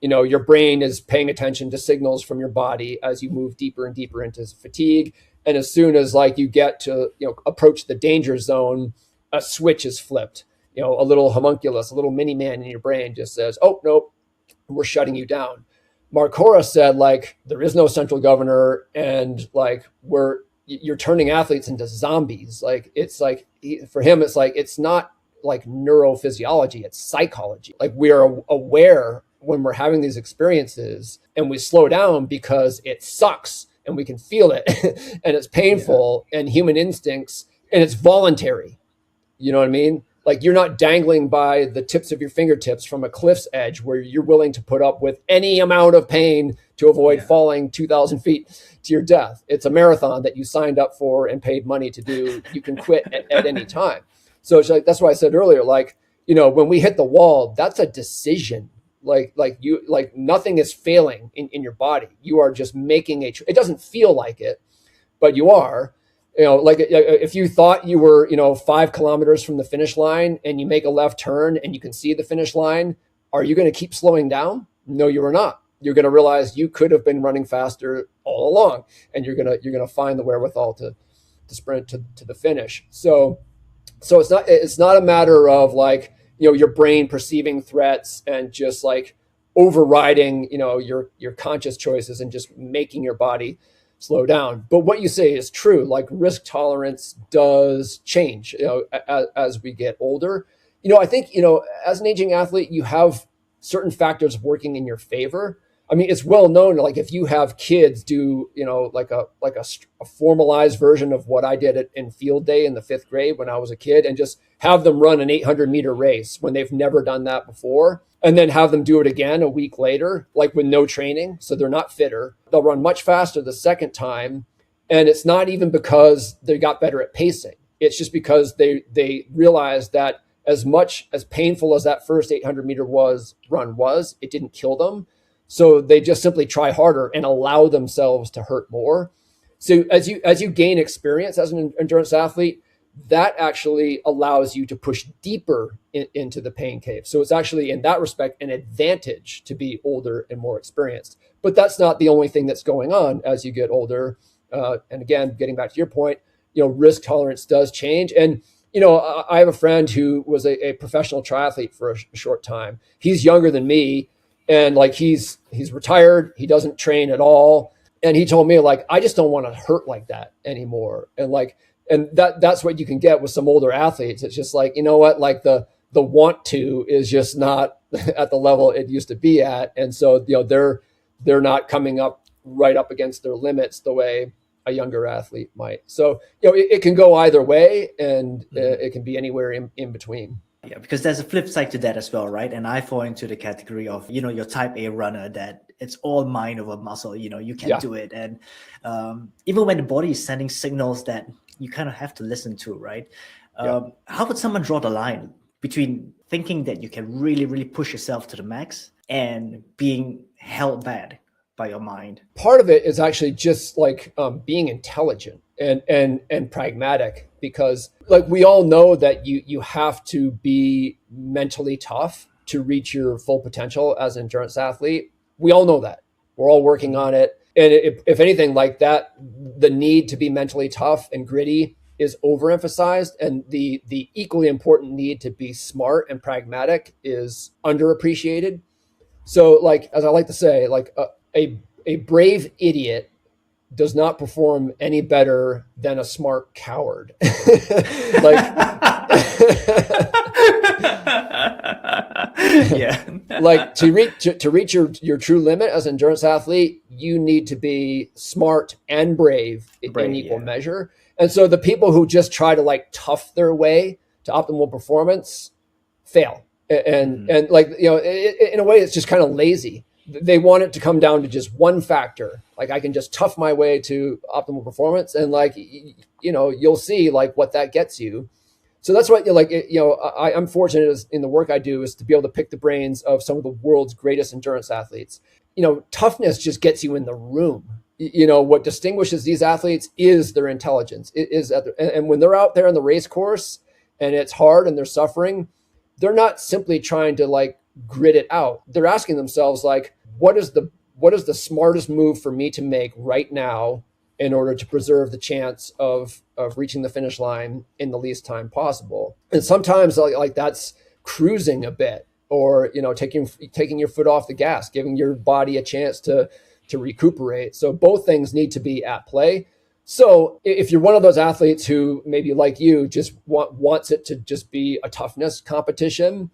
S1: your brain is paying attention to signals from your body as you move deeper and deeper into fatigue. And as soon as you get to, approach the danger zone, a switch is flipped. A little homunculus, a little mini man in your brain just says, oh, nope, we're shutting you down. Mark Horace said, like, there is no central governor, and like you're turning athletes into zombies. Like, it's like, for him, it's like, it's not like neurophysiology, it's psychology. Like, we are aware when we're having these experiences, and we slow down because it sucks and we can feel it and it's painful, and human instincts, and it's voluntary. You know what I mean? Like, you're not dangling by the tips of your fingertips from a cliff's edge where you're willing to put up with any amount of pain to avoid falling 2,000 feet to your death. It's a marathon that you signed up for and paid money to do. You can quit at any time. So it's like, that's why I said earlier, like, when we hit the wall, that's a decision. Like nothing is failing in your body. You are just making it doesn't feel like it, but you are. Like, if you thought you were, 5 kilometers from the finish line, and you make a left turn and you can see the finish line, are you going to keep slowing down? No, you are not. You're going to realize you could have been running faster all along, and you're going to find the wherewithal to sprint to the finish. So it's not a matter of like, your brain perceiving threats and just like overriding, your conscious choices and just making your body slow down. But what you say is true. Like, risk tolerance does change, as we get older. I think, as an aging athlete, you have certain factors working in your favor. I mean, it's well known, like, if you have kids do, like a formalized version of what I did in field day in the 5th grade when I was a kid, and just have them run an 800-meter race when they've never done that before, and then have them do it again a week later, like with no training. So they're not fitter. They'll run much faster the second time. And it's not even because they got better at pacing. It's just because they realized that as much as painful as that first 800-meter run was, it didn't kill them. So they just simply try harder and allow themselves to hurt more. So as you gain experience as an endurance athlete, that actually allows you to push deeper into the pain cave. So it's actually, in that respect, an advantage to be older and more experienced. But that's not the only thing that's going on as you get older. And again, getting back to your point, risk tolerance does change. And, I have a friend who was a professional triathlete for a short time. He's younger than me. And like, he's retired. He doesn't train at all. And he told me, like, I just don't want to hurt like that anymore. And that's what you can get with some older athletes. It's just like, what, like the want to is just not at the level it used to be at. And so, they're not coming up right up against their limits the way a younger athlete might. So, it can go either way, and it can be anywhere in between.
S2: Yeah, because there's a flip side to that as well, right? And I fall into the category of, your type A runner that it's all mind over muscle, you can do it. And even when the body is sending signals that you kind of have to listen to, right? How would someone draw the line between thinking that you can really, really push yourself to the max and being held back by your mind?
S1: Part of it is actually just like being intelligent and pragmatic, because like, we all know that you have to be mentally tough to reach your full potential as an endurance athlete. We all know that. We're all working on it. And if anything, like that, the need to be mentally tough and gritty is overemphasized, and the equally important need to be smart and pragmatic is underappreciated. So, like, as I like to say, like a brave idiot does not perform any better than a smart coward. Like to reach your true limit as an endurance athlete, you need to be smart and brave in equal measure. And so the people who just try to like tough their way to optimal performance fail. And like, in a way, it's just kind of lazy. They want it to come down to just one factor. Like, I can just tough my way to optimal performance, and like, you'll see like what that gets you. So that's what, like, I'm fortunate in the work I do is to be able to pick the brains of some of the world's greatest endurance athletes. Toughness just gets you in the room. What distinguishes these athletes is their intelligence. It is and when they're out there on the race course and it's hard and they're suffering, they're not simply trying to like grit it out. They're asking themselves, like, what is the smartest move for me to make right now in order to preserve the chance of reaching the finish line in the least time possible. And sometimes like that's cruising a bit, or taking your foot off the gas, giving your body a chance to recuperate. So both things need to be at play. So if you're one of those athletes who maybe like you just wants it to just be a toughness competition,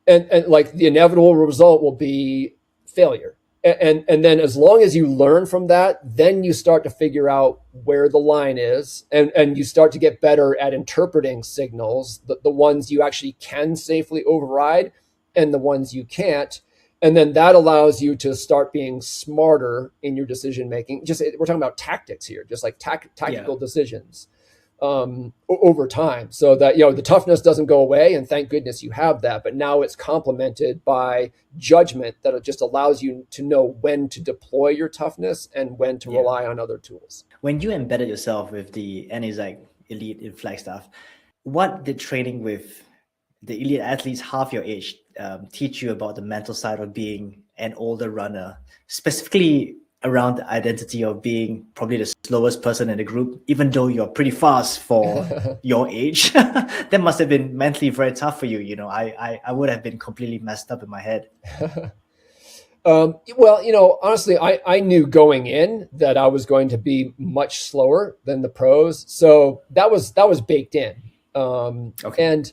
S1: and like the inevitable result will be failure. And then as long as you learn from that, then you start to figure out where the line is, and you start to get better at interpreting signals, the ones you actually can safely override and the ones you can't. And then that allows you to start being smarter in your decision making. We're talking about tactics here, just like tactical decisions over time, so that the toughness doesn't go away, and thank goodness you have that. But now it's complemented by judgment that it just allows you to know when to deploy your toughness and when to rely on other tools.
S2: When you embedded yourself with the NASAC elite in Flagstaff, what did training with the elite athletes half your age teach you about the mental side of being an older runner, specifically around the identity of being probably the slowest person in the group, even though you're pretty fast for your age? That must have been mentally very tough for you. I would have been completely messed up in my head.
S1: Well, honestly, I knew going in that I was going to be much slower than the pros. So that was baked in. Okay.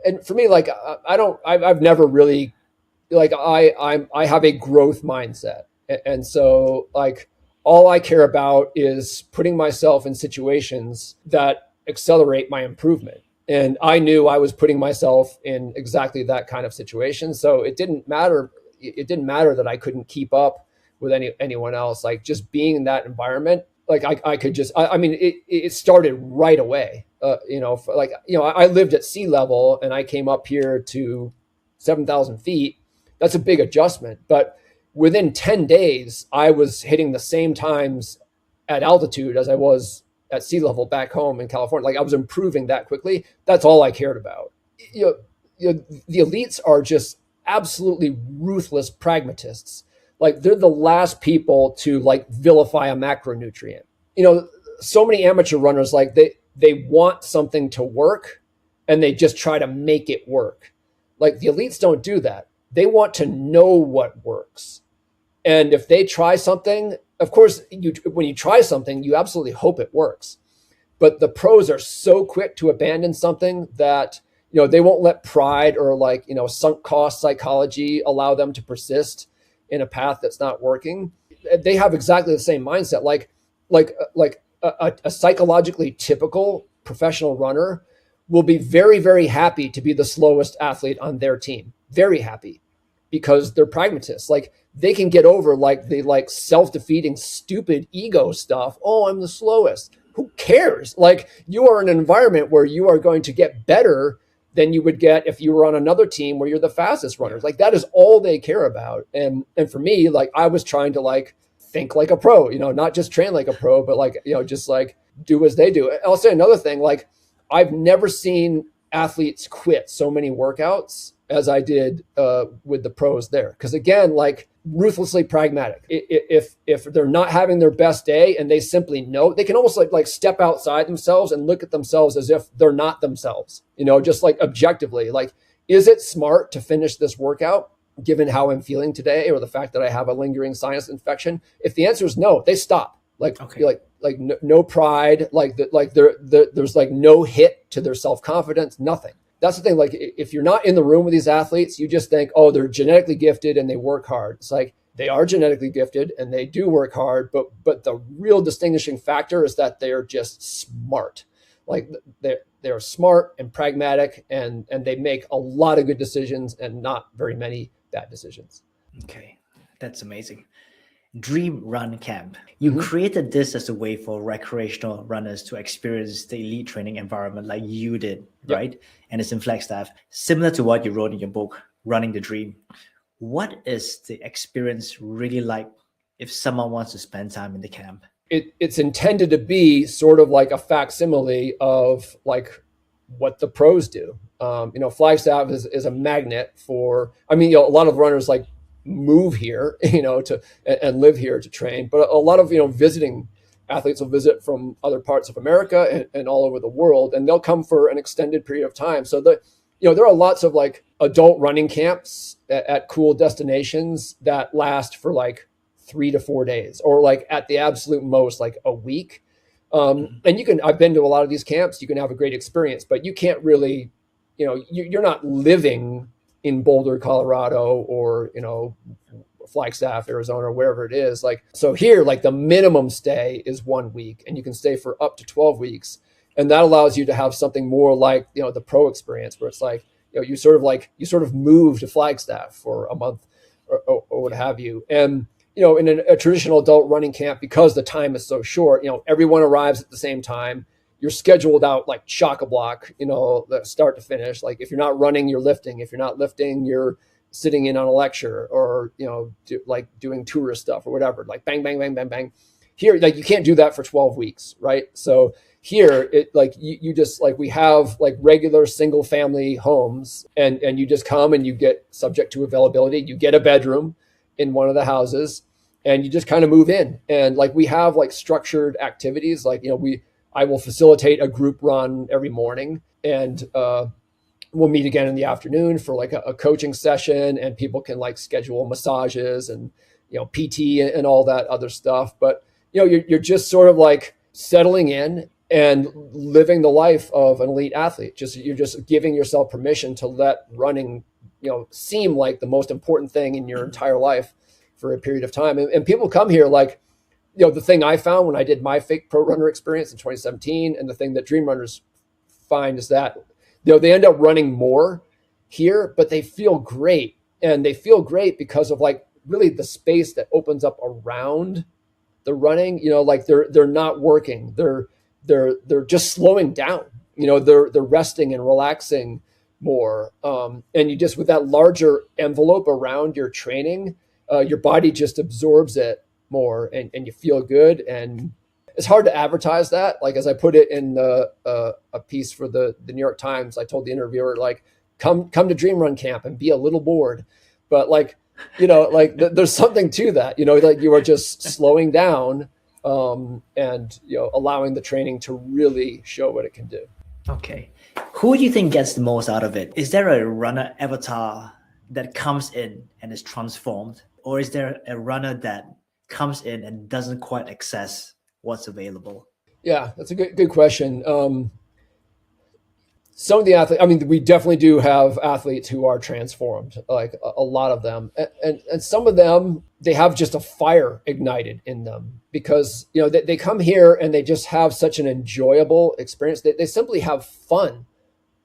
S1: And for me, like, I've never really, like, I have a growth mindset. And so like all I care about is putting myself in situations that accelerate my improvement. And I knew I was putting myself in exactly that kind of situation. So it didn't matter. It didn't matter that I couldn't keep up with anyone else. Like just being in that environment, like I could just, it started right away. I lived at sea level and I came up here to 7,000 feet. That's a big adjustment, but within 10 days, I was hitting the same times at altitude as I was at sea level back home in California. Like I was improving that quickly. That's all I cared about. The elites are just absolutely ruthless pragmatists. Like they're the last people to like vilify a macronutrient. So many amateur runners, like they want something to work and they just try to make it work. Like the elites don't do that. They want to know what works. And if they try something, of course, when you try something, you absolutely hope it works. But the pros are so quick to abandon something that, they won't let pride or sunk cost psychology allow them to persist in a path that's not working. They have exactly the same mindset. Like a psychologically typical professional runner will be very, very happy to be the slowest athlete on their team. Very happy, because they're pragmatists. Like they can get over the self-defeating stupid ego stuff. Oh, I'm the slowest. Who cares? Like you are in an environment where you are going to get better than you would get if you were on another team where you're the fastest runners. Like that is all they care about. And for me, like I was trying to think like a pro, not just train like a pro, but just do as they do. I'll say another thing, like I've never seen athletes quit so many workouts as I did with the pros there. Because again, like ruthlessly pragmatic. If they're not having their best day and they simply know, they can almost like step outside themselves and look at themselves as if they're not themselves, just like objectively, like, is it smart to finish this workout given how I'm feeling today, or the fact that I have a lingering sinus infection? If the answer is no, they stop. No pride, there's like no hit to their self-confidence, nothing. That's the thing. Like if you're not in the room with these athletes, you just think, oh, they're genetically gifted and they work hard. It's like they are genetically gifted and they do work hard, but the real distinguishing factor is that they're just smart. Like they're smart and pragmatic, and they make a lot of good decisions and not very many bad decisions.
S2: Okay, that's amazing. Dream Run Camp. You created this as a way for recreational runners to experience the elite training environment like you did, right? And it's in Flagstaff, similar to what you wrote in your book, Running the Dream. What is the experience really like if someone wants to spend time in the camp?
S1: It's intended to be sort of like a facsimile of like what the pros do. Flagstaff is a magnet for, a lot of runners like move here, and live here to train, but a lot of, visiting athletes will visit from other parts of America and all over the world, and they'll come for an extended period of time. So there are lots of like adult running camps at cool destinations that last for like 3 to 4 days, or like at the absolute most like a week. And I've been to a lot of these camps. You can have a great experience, but you can't really, you're not living in Boulder, Colorado, or, Flagstaff, Arizona, or wherever it is. Like, so here, like the minimum stay is 1 week, and you can stay for up to 12 weeks. And that allows you to have something more like, the pro experience, where it's like, you sort of move to Flagstaff for a month or what have you. And, in a traditional adult running camp, because the time is so short, everyone arrives at the same time. You're scheduled out like chock-a-block, the start to finish. Like if you're not running, you're lifting. If you're not lifting, you're sitting in on a lecture, or, doing tourist stuff or whatever, like bang, bang, bang, bang, bang. Here, like you can't do that for 12 weeks. Right. So here, it like you just like, we have like regular single family homes, and you just come and you get, subject to availability, you get a bedroom in one of the houses, and you just kind of move in. And like, we have like structured activities. Like, I will facilitate a group run every morning, and, we'll meet again in the afternoon for like a coaching session, and people can like schedule massages and, PT and all that other stuff. But, you're just sort of like settling in and living the life of an elite athlete. You're just giving yourself permission to let running, seem like the most important thing in your entire life for a period of time. And people come here like, the thing I found when I did my fake pro runner experience in 2017, and the thing that dream runners find is that, they end up running more here, but they feel great. And they feel great because of like really the space that opens up around the running. Like they're not working. They're just slowing down. They're resting and relaxing more. And you just, with that larger envelope around your training, your body just absorbs it more, and you feel good. And it's hard to advertise that. Like, as I put it in a piece for the New York Times, I told the interviewer, like, come to Dream Run Camp and be a little bored. But like, there's something to that, like you are just slowing down, and, allowing the training to really show what it can do.
S2: Okay. Who do you think gets the most out of it? Is there a runner avatar that comes in and is transformed? Or is there a runner that comes in and doesn't quite access what's available?
S1: Yeah, that's a good question. Some of the athletes, I mean, we definitely do have athletes who are transformed, like a lot of them. And some of them, they have just a fire ignited in them because, they come here and they just have such an enjoyable experience. They simply have fun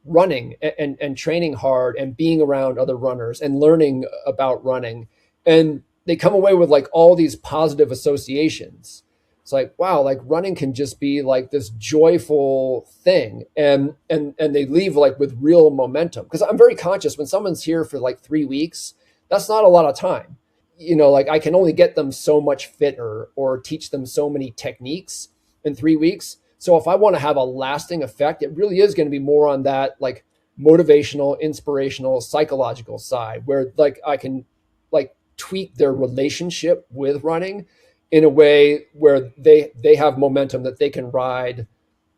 S1: running and training hard and being around other runners and learning about running. And they come away with like all these positive associations. It's like, wow, like running can just be like this joyful thing. And they leave like with real momentum. Because I'm very conscious when someone's here for like 3 weeks, that's not a lot of time. Like I can only get them so much fitter or teach them so many techniques in 3 weeks. So if I want to have a lasting effect, it really is going to be more on that like motivational, inspirational, psychological side, where like I can like tweak their relationship with running in a way where they have momentum that they can ride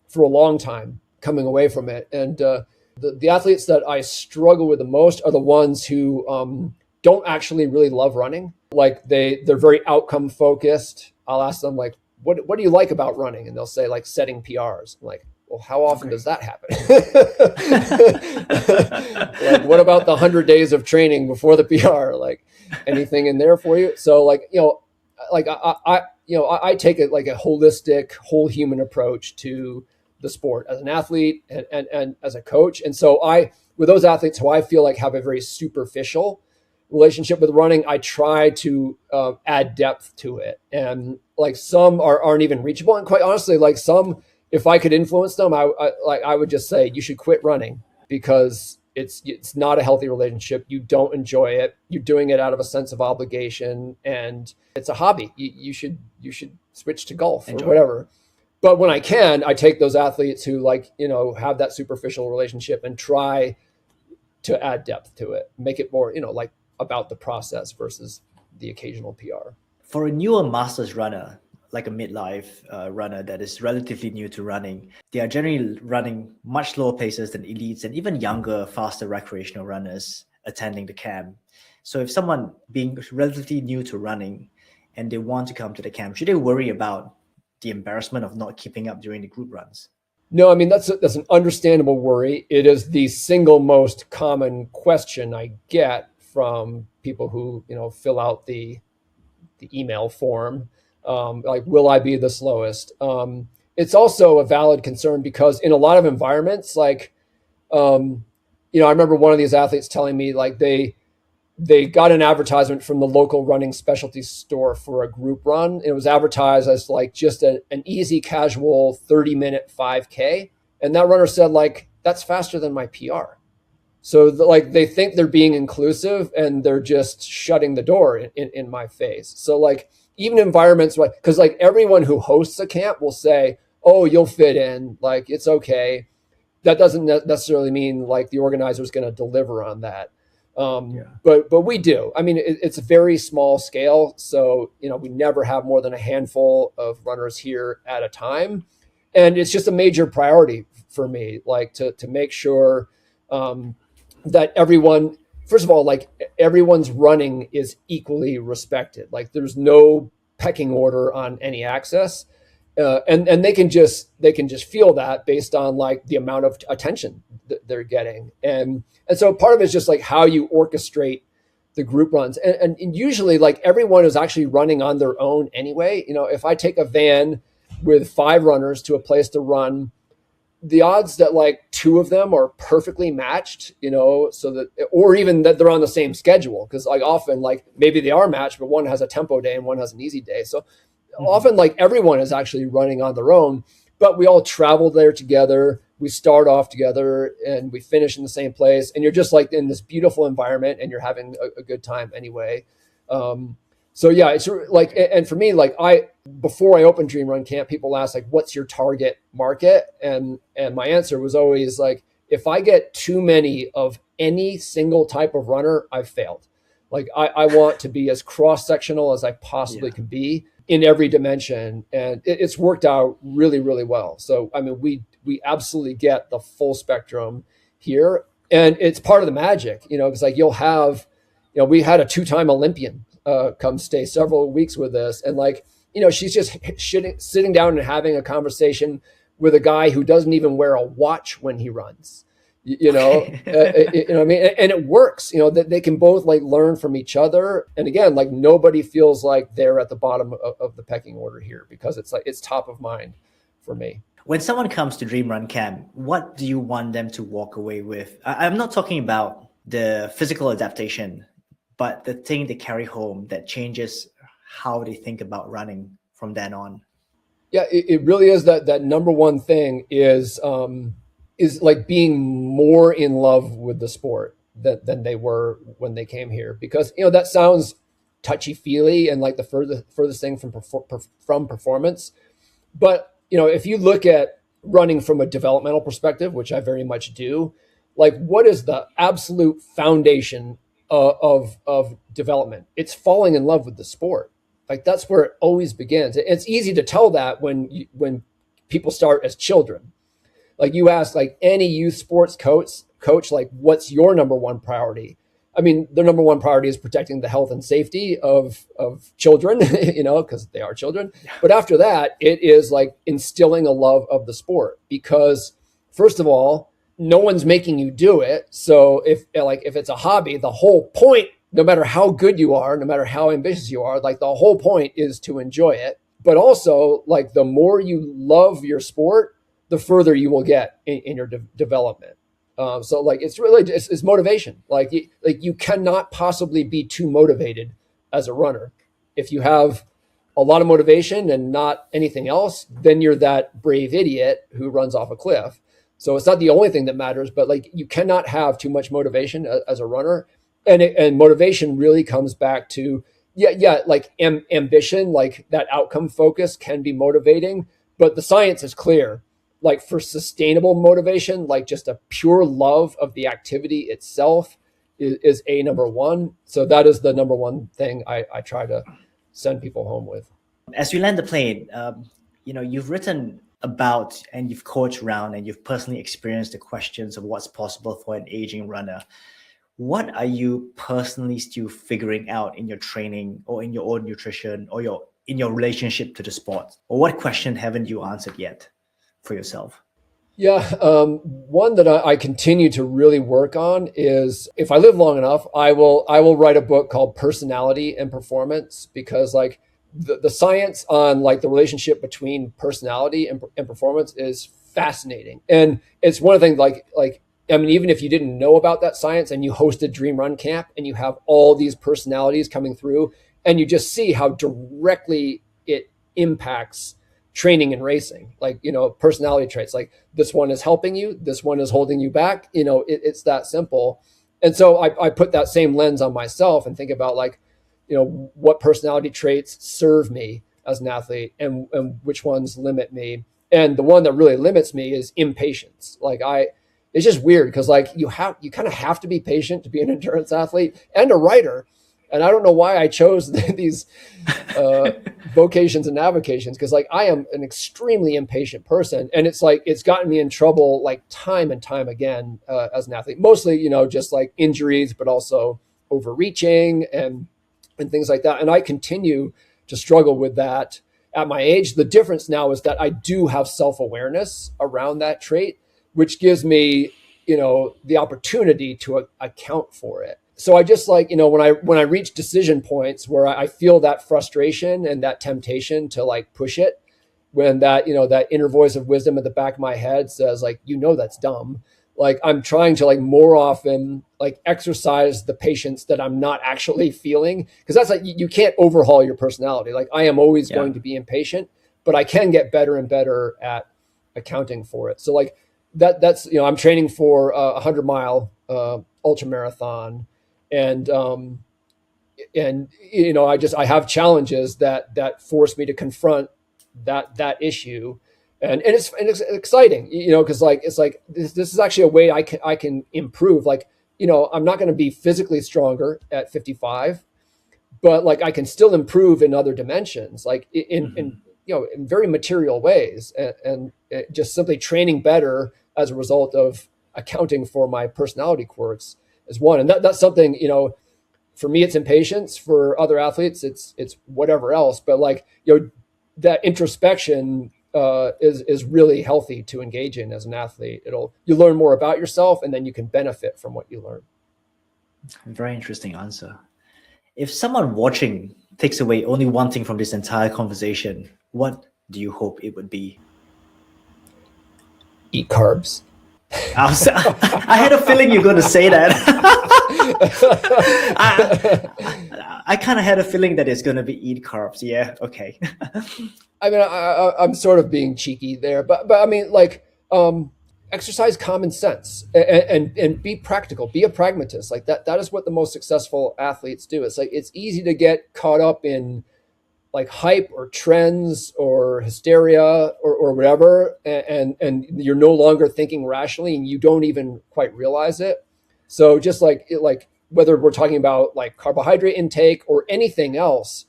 S1: for a long time coming away from it. And the athletes that I struggle with the most are the ones who don't actually really love running. Like they're very outcome focused. I'll ask them like, what do you like about running? And they'll say like setting PRs. I'm like, well, how often does that happen? Like, what about the 100 days of training before the PR? Like, anything in there for you? So like, like I take it like a holistic, whole human approach to the sport as an athlete and as a coach. And so with those athletes who I feel like have a very superficial relationship with running, I try to add depth to it. And like some aren't even reachable. And quite honestly, like some, if I could influence them, I would just say you should quit running because it's not a healthy relationship. You don't enjoy it. You're doing it out of a sense of obligation, and it's a hobby. You should switch to golf or whatever. But when I can, I take those athletes who like, have that superficial relationship and try to add depth to it, make it more, like about the process versus the occasional PR.
S2: For a newer masters runner, like a midlife runner that is relatively new to running, they are generally running much slower paces than elites and even younger, faster recreational runners attending the camp. So if someone being relatively new to running and they want to come to the camp, should they worry about the embarrassment of not keeping up during the group runs?
S1: No, I mean, that's an understandable worry. It is the single most common question I get from people who, fill out the email form. Like, will I be the slowest? It's also a valid concern because in a lot of environments, like, I remember one of these athletes telling me like they got an advertisement from the local running specialty store for a group run. It was advertised as like just an easy, casual 30-minute 5K. And that runner said, like, that's faster than my PR. So like they think they're being inclusive and they're just shutting the door in my face. So like even environments, because like everyone who hosts a camp will say, oh, you'll fit in, like it's okay. That doesn't necessarily mean like the organizer is going to deliver on that. But we do. I mean, it's a very small scale. So, we never have more than a handful of runners here at a time. And it's just a major priority for me, like to make sure that everyone, first of all, like everyone's running is equally respected. Like there's no pecking order on any access. And they can just feel that based on like the amount of attention that they're getting. And so part of it is just like how you orchestrate the group runs. And usually like everyone is actually running on their own anyway. If I take a van with 5 runners to a place to run, the odds that like 2 of them are perfectly matched, so that, or even that they're on the same schedule. Cause like often like maybe they are matched, but one has a tempo day and one has an easy day. So often like everyone is actually running on their own, but we all travel there together. We start off together and we finish in the same place. And you're just like in this beautiful environment and you're having a good time anyway. So yeah, it's like, and for me, like before I opened Dream Run Camp, people ask like, what's your target market? And my answer was always like, if I get too many of any single type of runner, I've failed. Like I want to be as cross-sectional as I possibly can be in every dimension. And it's worked out really, really well. So, I mean, we absolutely get the full spectrum here. And it's part of the magic, because like you'll have, we had a 2-time Olympian come stay several weeks with us. And like, she's just sitting down and having a conversation with a guy who doesn't even wear a watch when he runs. I mean, and it works, that they can both like learn from each other. And again, like nobody feels like they're at the bottom of the pecking order here because it's like, it's top of mind for me.
S2: When someone comes to Dream Run Camp, what do you want them to walk away with? I'm not talking about the physical adaptation, but the thing they carry home that changes how they think about running from then on.
S1: Yeah, it really is that number one thing is like being more in love with the sport than they were when they came here, because that sounds touchy-feely and like the furthest thing from performance. But if you look at running from a developmental perspective, which I very much do, like what is the absolute foundation of development? It's falling in love with the sport. Like that's where it always begins. It's easy to tell that when people start as children. Like you ask like any youth sports coach, like what's your number one priority? I mean, their number one priority is protecting the health and safety of children, because they are children. Yeah. But after that, it is like instilling a love of the sport, because first of all, no one's making you do it. So if it's a hobby, the whole point, no matter how good you are, no matter how ambitious you are, like the whole point is to enjoy it. But also like the more you love your sport, the further you will get in your development. So like, it's really, it's motivation. Like you cannot possibly be too motivated as a runner. If you have a lot of motivation and not anything else, then you're that brave idiot who runs off a cliff. So it's not the only thing that matters, but like you cannot have too much motivation as a runner. And motivation really comes back to, like ambition, like that outcome focus can be motivating, but the science is clear. Like for sustainable motivation, like just a pure love of the activity itself is number one. So that is the number one thing I try to send people home with.
S2: As we land the plane, you've written about and you've coached around and you've personally experienced the questions of what's possible for an aging runner. What are you personally still figuring out in your training or in your own nutrition or in your relationship to the sport? Or what question haven't you answered yet for yourself?
S1: Yeah, one that I continue to really work on is, if I live long enough, I will write a book called Personality and Performance, because like the science on like the relationship between personality and performance is fascinating. And it's one of the things like I mean, even if you didn't know about that science and you hosted Dream Run Camp and you have all these personalities coming through, and you just see how directly it impacts training and racing, like, personality traits, like this one is helping you, this one is holding you back, it's that simple. And so I put that same lens on myself and think about like, what personality traits serve me as an athlete, and which ones limit me. And the one that really limits me is impatience. It's just weird because like you kind of have to be patient to be an endurance athlete and a writer. And I don't know why I chose these vocations and avocations, because like I am an extremely impatient person, and it's like it's gotten me in trouble like time and time again as an athlete. Mostly, just like injuries, but also overreaching and things like that. And I continue to struggle with that at my age. The difference now is that I do have self-awareness around that trait, which gives me, the opportunity to account for it. So I just like, when I reach decision points where I feel that frustration and that temptation to like push it, when that, that inner voice of wisdom at the back of my head says like, that's dumb. Like I'm trying to like more often like exercise the patience that I'm not actually feeling. Cause that's like, you can't overhaul your personality. Like I am always going to be impatient, but I can get better and better at accounting for it. So like that's, I'm training for a 100-mile ultra marathon. And I have challenges that force me to confront that issue. And it's exciting, because like, it's like, this is actually a way I can improve. Like, I'm not going to be physically stronger at 55, but like, I can still improve in other dimensions, like in very material ways, and just simply training better as a result of accounting for my personality quirks is one. And that's something, for me, it's impatience. For other athletes, it's whatever else. But like, that introspection is really healthy to engage in as an athlete. You learn more about yourself, and then you can benefit from what you learn.
S2: Very interesting answer. If someone watching takes away only one thing from this entire conversation, what do you hope it would be?
S1: Eat carbs.
S2: I had a feeling you're going to say that. I kind of had a feeling that it's going to be eat carbs. Yeah. Okay.
S1: I mean, I'm sort of being cheeky there, but I mean, like, exercise common sense and be practical, be a pragmatist. Like that is what the most successful athletes do. It's like, it's easy to get caught up in like hype or trends or hysteria or whatever. And you're no longer thinking rationally, and you don't even quite realize it. So just like whether we're talking about like carbohydrate intake or anything else,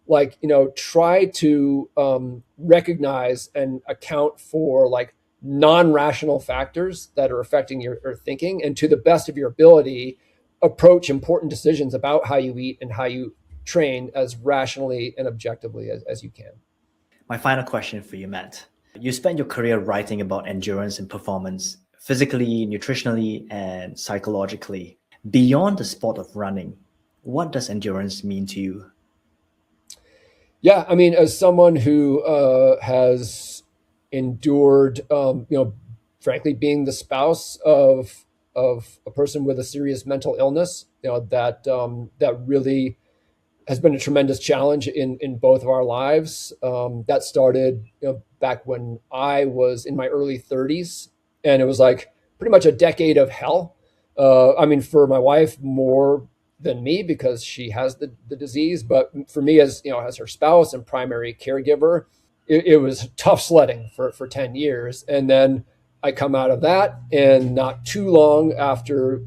S1: like, try to recognize and account for like non-rational factors that are affecting your thinking, and to the best of your ability, approach important decisions about how you eat and how you train as rationally and objectively as you can.
S2: My final question for you, Matt. You spent your career writing about endurance and performance, physically, nutritionally, and psychologically. Beyond the sport of running, what does endurance mean to you?
S1: Yeah, I mean, as someone who has endured, frankly, being the spouse of a person with a serious mental illness, that really has been a tremendous challenge in both of our lives. That started back when I was in my early 30s, and it was like pretty much a decade of hell. I mean, for my wife more than me because she has the disease, but for me as her spouse and primary caregiver, it was tough sledding for 10 years. And then I come out of that, and not too long after,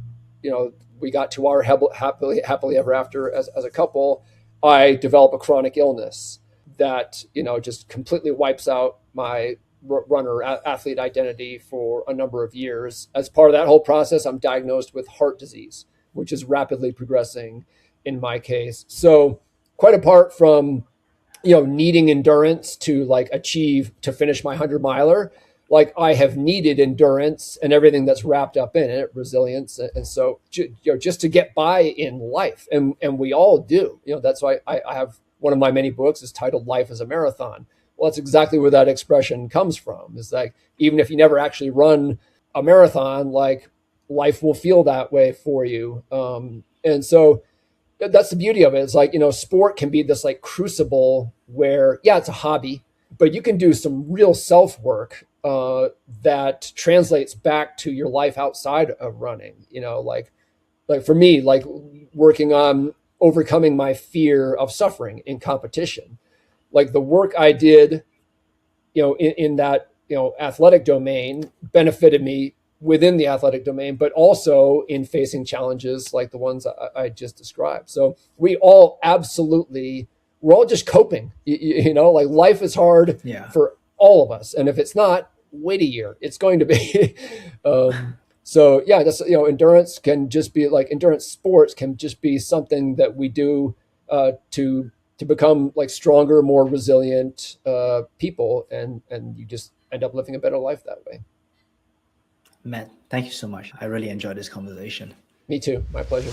S1: we got to our happily ever after as a couple, I develop a chronic illness that, just completely wipes out my runner athlete identity for a number of years. As part of that whole process, I'm diagnosed with heart disease, which is rapidly progressing in my case. So quite apart from, needing endurance to like to finish my 100 miler, like I have needed endurance and everything that's wrapped up in it, resilience. And so, just to get by in life. And we all do, that's why I have one of my many books is titled Life as a Marathon. Well, that's exactly where that expression comes from. It's like, even if you never actually run a marathon, like life will feel that way for you. And so, that's the beauty of it. It's like, sport can be this like crucible where, yeah, it's a hobby, but you can do some real self work that translates back to your life outside of running. Like for me, like working on overcoming my fear of suffering in competition. Like the work I did, in that, athletic domain benefited me within the athletic domain, but also in facing challenges like the ones I just described. So we're all just coping, like life is hard for all of us. And if it's not, wait a year, it's going to be. So yeah, that's, endurance sports can just be something that we do to become like stronger, more resilient people, and you just end up living a better life that way.
S2: Matt, thank you so much. I really enjoyed this conversation.
S1: Me too. My pleasure.